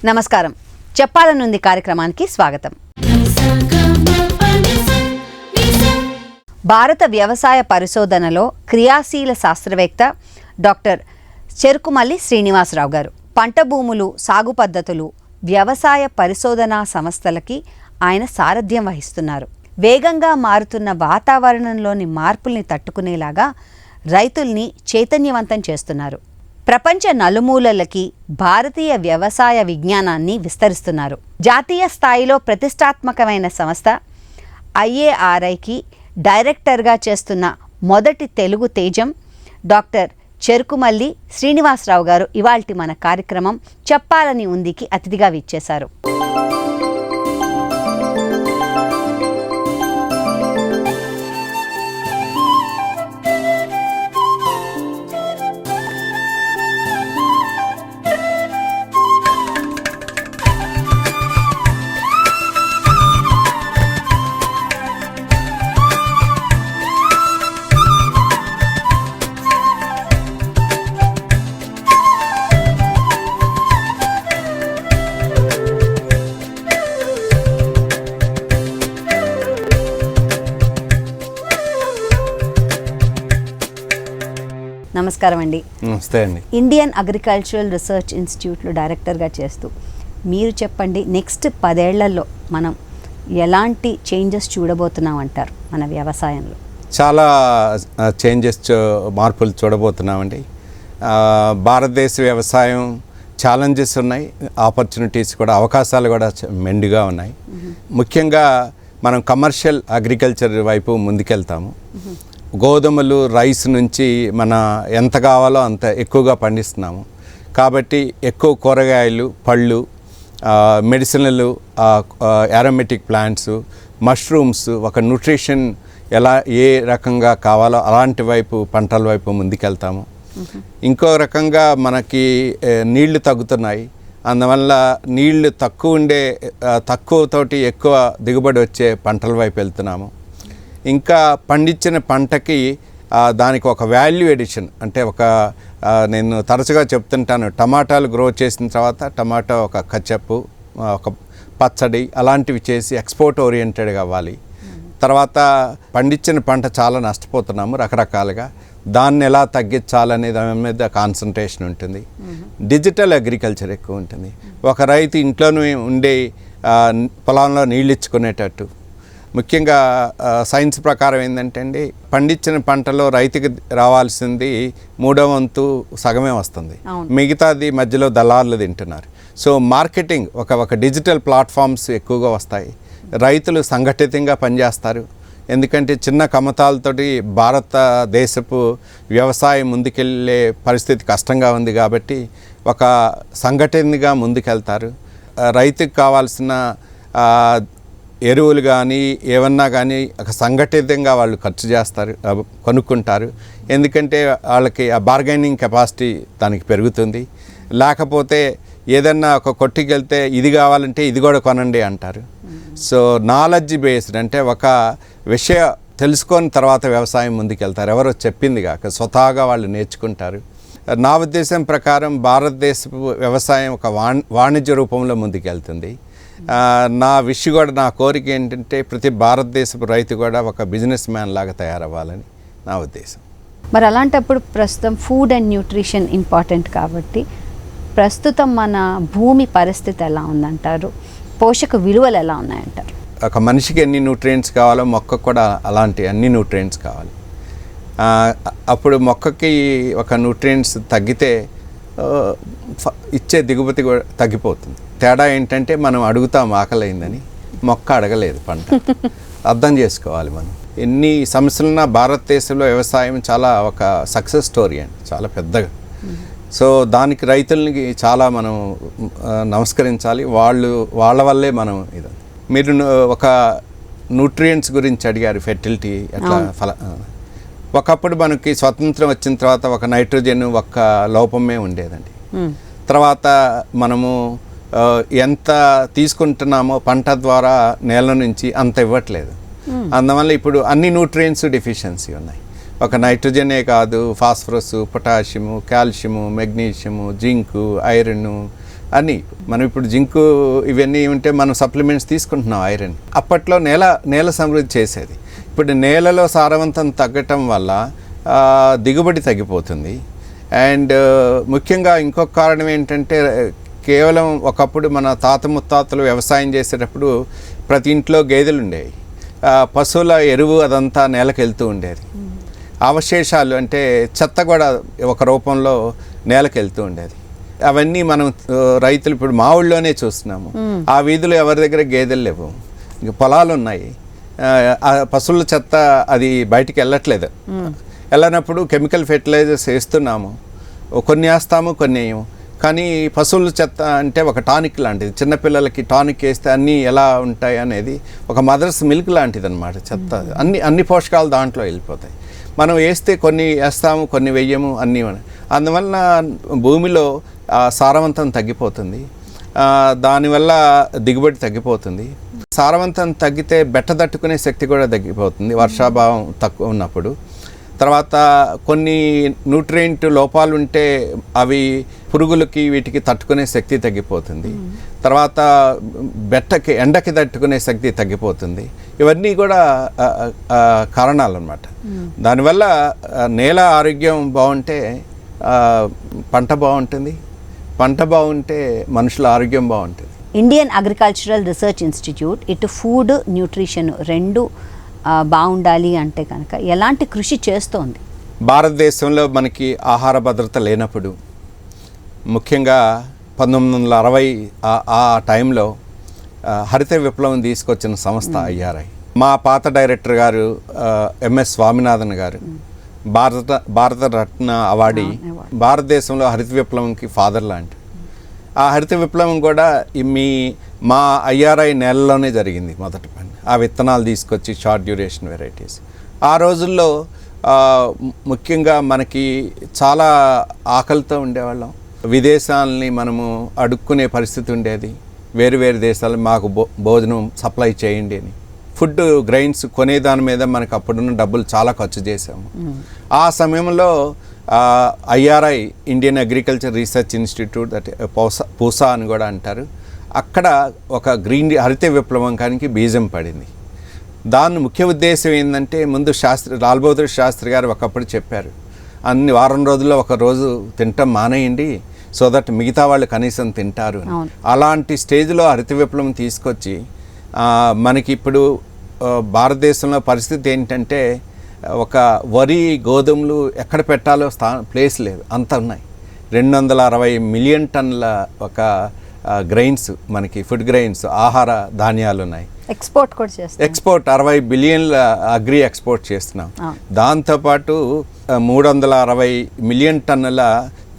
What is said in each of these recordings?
నమస్కారం. చెప్పాలనుంది కార్యక్రమానికి స్వాగతం. భారత వ్యవసాయ పరిశోధనలో క్రియాశీల శాస్త్రవేత్త డాక్టర్ చెరుకుమల్లి శ్రీనివాసరావు గారు పంట భూములు, సాగు పద్ధతులు, వ్యవసాయ పరిశోధనా సంస్థలకి ఆయన సారథ్యం వహిస్తున్నారు. వేగంగా మారుతున్న వాతావరణంలోని మార్పుల్ని తట్టుకునేలాగా రైతుల్ని చైతన్యవంతం చేస్తున్నారు. ప్రపంచ నలుమూలలకి భారతీయ వ్యవసాయ విజ్ఞానాన్ని విస్తరిస్తున్నారు. జాతీయ స్థాయిలో ప్రతిష్టాత్మకమైన సంస్థ IARIకి డైరెక్టర్గా చేస్తున్న మొదటి తెలుగు తేజం డాక్టర్ చెరుకుమల్లి శ్రీనివాసరావు గారు ఇవాల్టి మన కార్యక్రమం చెప్పాలని ఉందికి అతిథిగా విచ్చేశారు. నమస్కారం అండి. నమస్తే అండి. ఇండియన్ అగ్రికల్చరల్ రీసెర్చ్ ఇన్స్టిట్యూట్లో డైరెక్టర్గా చేస్తూ మీరు చెప్పండి, నెక్స్ట్ 10 ఏళ్లలో మనం ఎలాంటి చేంజెస్ చూడబోతున్నాం అంటారు మన వ్యవసాయంలో? చాలా చేంజెస్, మార్పులు చూడబోతున్నామండి. భారతదేశ వ్యవసాయం ఛాలెంజెస్ ఉన్నాయి, ఆపర్చునిటీస్ కూడా, అవకాశాలు కూడా మెండుగా ఉన్నాయి. ముఖ్యంగా మనం కమర్షియల్ అగ్రికల్చర్ వైపు ముందుకెళ్తాము. గోధుమలు, రైస్ నుంచి మన ఎంత కావాలో అంత ఎక్కువగా పండిస్తున్నాము. కాబట్టి ఎక్కువ కూరగాయలు, పళ్ళు, మెడిసినల్, అరోమేటిక్ ప్లాంట్స్, మష్రూమ్స్, ఒక న్యూట్రిషన్ ఎలా ఏ రకంగా కావాలో అలాంటి వైపు పంటల వైపు ముందుకెళ్తాము. ఇంకో రకంగా మనకి నీళ్లు తగ్గుతున్నాయి. అందువల్ల నీళ్లు తక్కువతోటి ఎక్కువ దిగుబడి వచ్చే పంటల వైపు వెళ్తున్నాము. ఇంకా పండించిన పంటకి దానికి ఒక వాల్యూ ఎడిషన్, అంటే నేను తరచుగా చెప్తుంటాను, టమాటాలు గ్రో చేసిన తర్వాత టమాటా ఒక కచ్చప్పు, ఒక పచ్చడి అలాంటివి చేసి ఎక్స్పోర్ట్ ఓరియంటెడ్గా అవ్వాలి. తర్వాత పండించిన పంట చాలా నష్టపోతున్నాము రకరకాలుగా, దాన్ని ఎలా తగ్గించాలనే దాని మీద కాన్సన్ట్రేషన్ ఉంటుంది. డిజిటల్ అగ్రికల్చర్ ఎక్కువ ఉంటుంది. ఒక రైతు ఇంట్లోనే ఉండే పొలంలో నీళ్ళు ఇచ్చుకునేటట్టు. ముఖ్యంగా సైన్స్ ప్రకారం ఏంటంటే అండి, పండించిన పంటలో రైతుకి రావాల్సింది 3వ వంతు సగమే వస్తుంది, మిగతాది మధ్యలో దళారులు తింటున్నారు. సో మార్కెటింగ్, ఒక డిజిటల్ ప్లాట్ఫామ్స్ ఎక్కువగా వస్తాయి. రైతులు సంఘటితంగా పనిచేస్తారు. ఎందుకంటే చిన్న కమతాలతోటి భారతదేశపు వ్యవసాయం ముందుకెళ్ళే పరిస్థితి కష్టంగా ఉంది. కాబట్టి ఒక సంఘటనగా ముందుకెళ్తారు. రైతుకు కావాల్సిన ఎరువులు కానీ ఏమన్నా కానీ ఒక సంఘటితంగా వాళ్ళు ఖర్చు చేస్తారు, కొనుక్కుంటారు. ఎందుకంటే వాళ్ళకి ఆ బార్గెనింగ్ కెపాసిటీ దానికి పెరుగుతుంది. లేకపోతే ఏదన్నా ఒక కొట్టుకి వెళ్తే ఇది కావాలంటే ఇది కూడా కొనండి అంటారు. సో నాలెడ్జ్ బేస్డ్, అంటే ఒక విషయం తెలుసుకొని తర్వాత వ్యవసాయం ముందుకెళ్తారు. ఎవరో చెప్పింది కాక స్వతహాగా వాళ్ళు నేర్చుకుంటారు. నా ఉద్దేశం ప్రకారం భారతదేశపు వ్యవసాయం ఒక వాణిజ్య రూపంలో ముందుకెళ్తుంది. నా విష్ కూడా, నా కోరిక ఏంటంటే ప్రతి భారతదేశపు రైతు కూడా ఒక బిజినెస్ మ్యాన్ లాగా తయారవ్వాలని నా ఉద్దేశం. మరి అలాంటప్పుడు ప్రస్తుతం ఫుడ్ అండ్ న్యూట్రిషన్ ఇంపార్టెంట్ కాబట్టి ప్రస్తుతం మన భూమి పరిస్థితి ఎలా ఉందంటారు? పోషక విలువలు ఎలా ఉన్నాయంటారు? ఒక మనిషికి ఎన్ని న్యూట్రియంట్స్ కావాలో మొక్కకు కూడా అలాంటి అన్ని న్యూట్రియంట్స్ కావాలి. అప్పుడు మొక్కకి ఒక న్యూట్రియంట్స్ తగ్గితే ఇచ్చే దిగుబడి కూడా తగ్గిపోతుంది. తేడా ఏంటంటే మనం అడుగుతాం ఆకలైందని, మొక్క అడగలేదు పంట. అర్థం చేసుకోవాలి మనం. ఎన్ని సమస్యలున్నా భారతదేశంలో వ్యవసాయం చాలా ఒక సక్సెస్ స్టోరీ అండి, చాలా పెద్దగా. సో దానికి రైతులకి చాలా మనం నమస్కరించాలి. వాళ్ళ వల్లే మనం ఇది. మీరు ఒక న్యూట్రియంట్స్ గురించి అడిగారు, ఫెర్టిలిటీ ఎట్లా ఒకప్పుడు మనకి స్వతంత్రం వచ్చిన తర్వాత ఒక నైట్రోజన్ ఒక లోపమే ఉండేదండి. తర్వాత మనము ఎంత తీసుకుంటున్నామో పంట ద్వారా నేల నుంచి అంత ఇవ్వట్లేదు. అందువల్ల ఇప్పుడు అన్ని న్యూట్రియంట్స్ డెఫిషియన్సీ ఉన్నాయి. ఒక నైట్రోజనే కాదు, phosphorus, potassium, calcium, magnesium, zinc, iron, అని మనం ఇప్పుడు జింకు ఇవన్నీ ఉంటే మనం సప్లిమెంట్స్ తీసుకుంటున్నాం ఐరన్. అప్పట్లో నేల సమృద్ధి చేసేది. ఇప్పుడు నేలలో సారవంతం తగ్గటం వల్ల దిగుబడి తగ్గిపోతుంది. అండ్ ముఖ్యంగా ఇంకొక కారణం ఏంటంటే కేవలం ఒకప్పుడు మన తాత ముత్తాతలు వ్యవసాయం చేసేటప్పుడు ప్రతి ఇంట్లో గేదెలు ఉండేవి. పశువుల ఎరువు అదంతా నేలకు వెళ్తూ ఉండేది. అవశేషాలు అంటే చెత్త కూడా ఒక రూపంలో నేలకు వెళ్తూ ఉండేది. అవన్నీ మనం రైతులు ఇప్పుడు మా ఊళ్ళోనే చూస్తున్నాము. ఆ వీధిలో ఎవరి దగ్గర గేదెలు లేవు, ఇంకా పొలాలు ఉన్నాయి. ఆ పశువుల చెత్త అది బయటికి వెళ్ళట్లేదు. వెళ్ళినప్పుడు కెమికల్ ఫెర్టిలైజర్స్ వేస్తున్నాము, కొన్ని వేస్తాము కొన్ని వేయము. కానీ పశువుల చెత్త అంటే ఒక టానిక్ లాంటిది. చిన్నపిల్లలకి టానిక్ వేస్తే అన్నీ ఎలా ఉంటాయి అనేది ఒక మదర్స్ మిల్క్ లాంటిది అనమాట చెత్త. అన్ని పోషకాలు దాంట్లో వెళ్ళిపోతాయి. మనం వేస్తే కొన్ని వేస్తాము, కొన్ని వెయ్యము, అన్నీ. అందువలన భూమిలో సారవంతం తగ్గిపోతుంది. దానివల్ల దిగుబడి తగ్గిపోతుంది. సారవంతం తగ్గితే బెట్ట తట్టుకునే శక్తి కూడా తగ్గిపోతుంది వర్షాభావం తక్కువ ఉన్నప్పుడు. తర్వాత కొన్ని న్యూట్రియంట్ లోపాలు ఉంటే అవి పురుగులకి వీటికి తట్టుకునే శక్తి తగ్గిపోతుంది. తర్వాత ఎండకి తట్టుకునే శక్తి తగ్గిపోతుంది. ఇవన్నీ కూడా కారణాలు అన్నమాట. దానివల్ల నేల ఆరోగ్యం బాగుంటే పంట బాగుంటుంది, పంట బాగుంటే మనుషుల ఆరోగ్యం బాగుంటుంది. ఇండియన్ అగ్రికల్చరల్ రీసెర్చ్ ఇన్స్టిట్యూట్ ఇటు ఫుడ్, న్యూట్రిషన్ రెండు బాగుండాలి అంటే కనుక ఎలాంటి కృషి చేస్తోంది? భారతదేశంలో మనకి ఆహార భద్రత లేనప్పుడు, ముఖ్యంగా 1960 ఆ టైంలో హరిత విప్లవం తీసుకొచ్చిన సంస్థ IRI. మా పాత డైరెక్టర్ గారు MS స్వామినాథన్ గారు భారత రత్న అవార్డీ. భారతదేశంలో హరిత విప్లవంకి ఫాదర్ లాంటి. ఆ హరిత విప్లవం కూడా మా IRI నెలలోనే జరిగింది మొదటి పని. ఆ విత్తనాలు తీసుకొచ్చి షార్ట్ డ్యూరేషన్ వెరైటీస్. ఆ రోజుల్లో ముఖ్యంగా మనకి చాలా ఆకలితో ఉండేవాళ్ళం. విదేశాలని మనము అడుక్కునే పరిస్థితి ఉండేది. వేరు దేశాలు మాకు భోజనం సప్లై చేయండి అని. ఫుడ్ గ్రైన్స్ కొనేదాని మీద మనకు అప్పుడున్న డబ్బులు చాలా ఖర్చు చేసాము. ఆ సమయంలో IRI, Indian agriculture research institute, Pusa అని కూడా అంటారు, అక్కడ ఒక హరిత విప్లవంకానికి బీజం పడింది. దాని ముఖ్య ఉద్దేశం ఏంటంటే, ముందు లాల్ బహదూర్ శాస్త్రి గారు ఒకప్పుడు చెప్పారు, వారం రోజుల్లో ఒక రోజు తినటం మానేయండి, సో దట్ మిగతా వాళ్ళు కనీసం తింటారు. అలాంటి స్టేజ్లో హరిత విప్లవం తీసుకొచ్చి మనకి ఇప్పుడు భారతదేశంలో పరిస్థితి ఏంటంటే, ఒక వరి గోధుమలు ఎక్కడ పెట్టాలో ప్లేస్ లేదు, అంత ఉన్నాయి. 260 మిలియన్ టన్నుల ఒక గ్రెయిన్స్, మనకి ఫుడ్ గ్రెయిన్స్, ఆహార ధాన్యాలు ఉన్నాయి. ఎక్స్పోర్ట్ కూడా చేస్తాం. ఎక్స్పోర్ట్ 60 బిలియన్ల అగ్రి ఎక్స్పోర్ట్ చేస్తున్నాం. దాంతోపాటు 360 మిలియన్ టన్నుల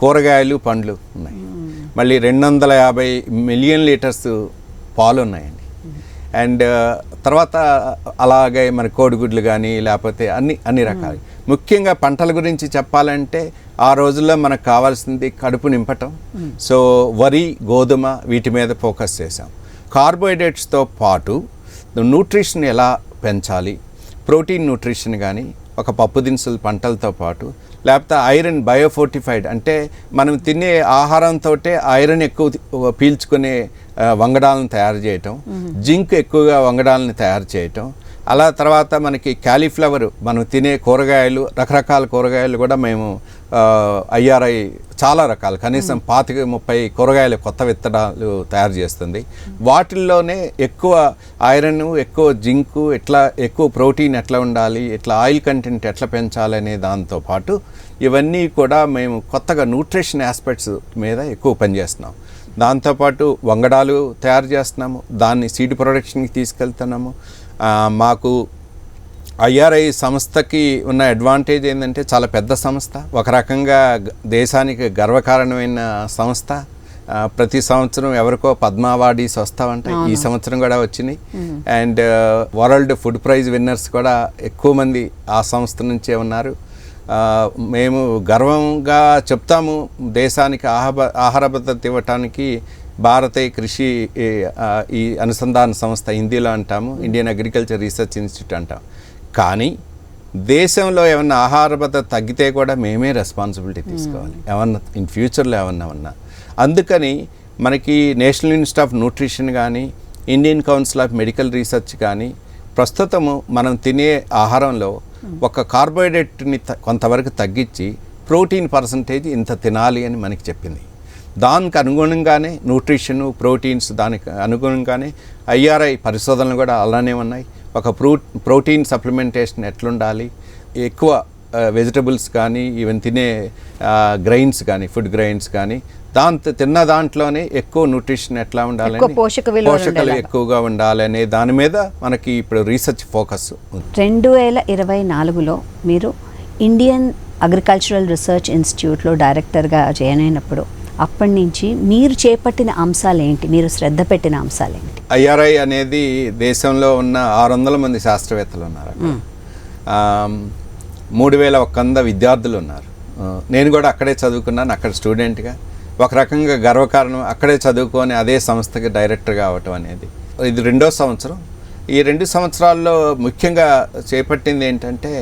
కూరగాయలు, పండ్లు ఉన్నాయి. మళ్ళీ 250 మిలియన్ లీటర్స్ పాలు ఉన్నాయండి. అండ్ తర్వాత అలాగే మన కోడిగుడ్లు కానీ లేకపోతే అన్ని రకాలు. ముఖ్యంగా పంటల గురించి చెప్పాలంటే ఆ రోజుల్లో మనకు కావాల్సింది కడుపు నింపటం. సో వరి, గోధుమ వీటి మీద ఫోకస్ చేసాం. కార్బోహైడ్రేట్స్తో పాటు న్యూట్రిషన్ ఎలా పెంచాలి, ప్రోటీన్ న్యూట్రిషన్ కానీ ఒక పప్పు దినుసులు పంటలతో పాటు, లేకపోతే ఐరన్ బయోఫోర్టిఫైడ్ అంటే మనం తినే ఆహారంతో ఐరన్ ఎక్కువ పీల్చుకునే వంగడాలను తయారు చేయటం, జింక్ ఎక్కువగా వంగడాలను తయారు చేయటం. అలా తర్వాత మనకి క్యాలీఫ్లవర్, మనం తినే కూరగాయలు, రకరకాల కూరగాయలు కూడా మేము IRI చాలా రకాలు, కనీసం 25-30 కూరగాయల కొత్త విత్తనాలు తయారు చేస్తుంది. వాటిల్లోనే ఎక్కువ ఐరన్, ఎక్కువ జింకు, ఎట్లా ఎక్కువ ప్రోటీన్ ఎట్లా ఉండాలి, ఎట్లా ఆయిల్ కంటెంట్ ఎట్లా పెంచాలి అనే దాంతోపాటు ఇవన్నీ కూడా మేము కొత్తగా న్యూట్రిషన్ ఆస్పెక్ట్స్ మీద ఎక్కువ పనిచేస్తున్నాం. దాంతోపాటు వంగడాలు తయారు చేస్తున్నాము, దాన్ని సీడ్ ప్రొడక్షన్కి తీసుకెళ్తున్నాము. మాకు IRI సంస్థకి ఉన్న అడ్వాంటేజ్ ఏంటంటే చాలా పెద్ద సంస్థ, ఒక రకంగా దేశానికి గర్వకారణమైన సంస్థ. ప్రతి సంవత్సరం ఎవరికో పద్మ అవార్డీస్ వస్తూ ఉంటాయి. ఈ సంవత్సరం కూడా వచ్చినాయి. And world food prize winners కూడా ఎక్కువ మంది ఆ సంస్థ నుంచే ఉన్నారు. మేము గర్వంగా చెప్తాము, దేశానికి ఆహార భద్రత ఇవ్వటానికి భారతీయ కృషి ఈ అనుసంధాన సంస్థ, హిందీలో అంటాము ఇండియన్ అగ్రికల్చర్ రీసెర్చ్ ఇన్స్టిట్యూట్ అంటాం. కానీ దేశంలో ఏమన్నా ఆహార భద్రత తగ్గితే కూడా మేమే రెస్పాన్సిబిలిటీ తీసుకోవాలి, ఏమన్నా ఇన్ ఫ్యూచర్లో ఏమన్నా ఉన్నా. అందుకని మనకి నేషనల్ ఇన్స్టిట్యూట్ ఆఫ్ న్యూట్రిషన్ కానీ Indian council of medical research కానీ ప్రస్తుతము మనం తినే ఆహారంలో ఒక కార్బోహైడ్రేట్ని కొంతవరకు తగ్గించి ప్రోటీన్ పర్సంటేజ్ ఇంత తినాలి అని మనకి చెప్పింది. దానికి అనుగుణంగానే న్యూట్రిషను ప్రోటీన్స్ దానికి అనుగుణంగానే IRI పరిశోధనలు కూడా అలానే ఉన్నాయి. ఒక ప్రోటీన్ సప్లిమెంటేషన్ ఎట్లుండాలి, ఎక్కువ వెజిటబుల్స్ కానీ ఈవెన్ తినే గ్రైన్స్ కానీ ఫుడ్ గ్రైన్స్ కానీ తిన్న దాంట్లోనే ఎక్కువ న్యూట్రిషన్ ఎట్లా ఉండాలని, పోషకాలు ఎక్కువగా ఉండాలి అనే దాని మీద మనకి ఇప్పుడు రీసెర్చ్ ఫోకస్ ఉంది. 2024లో మీరు ఇండియన్ అగ్రికల్చరల్ రీసెర్చ్ ఇన్స్టిట్యూట్లో డైరెక్టర్గా జాయిన్ అయినప్పుడు అప్పటి నుంచి మీరు చేపట్టిన అంశాలు ఏంటి, మీరు శ్రద్ధ పెట్టిన అంశాలు ఏంటి? IRI అనేది దేశంలో ఉన్న 600 మంది శాస్త్రవేత్తలు ఉన్నారు. 3100 విద్యార్థులు ఉన్నారు. నేను కూడా అక్కడే చదువుకున్నాను, అక్కడ స్టూడెంట్గా. ఒక రకంగా గర్వకారణం అక్కడే చదువుకొని అదే సంస్థకి డైరెక్టర్గా అవ్వటం అనేది. ఇది 2వ సంవత్సరం. ఈ 2 సంవత్సరాల్లో ముఖ్యంగా చేపట్టింది ఏంటంటే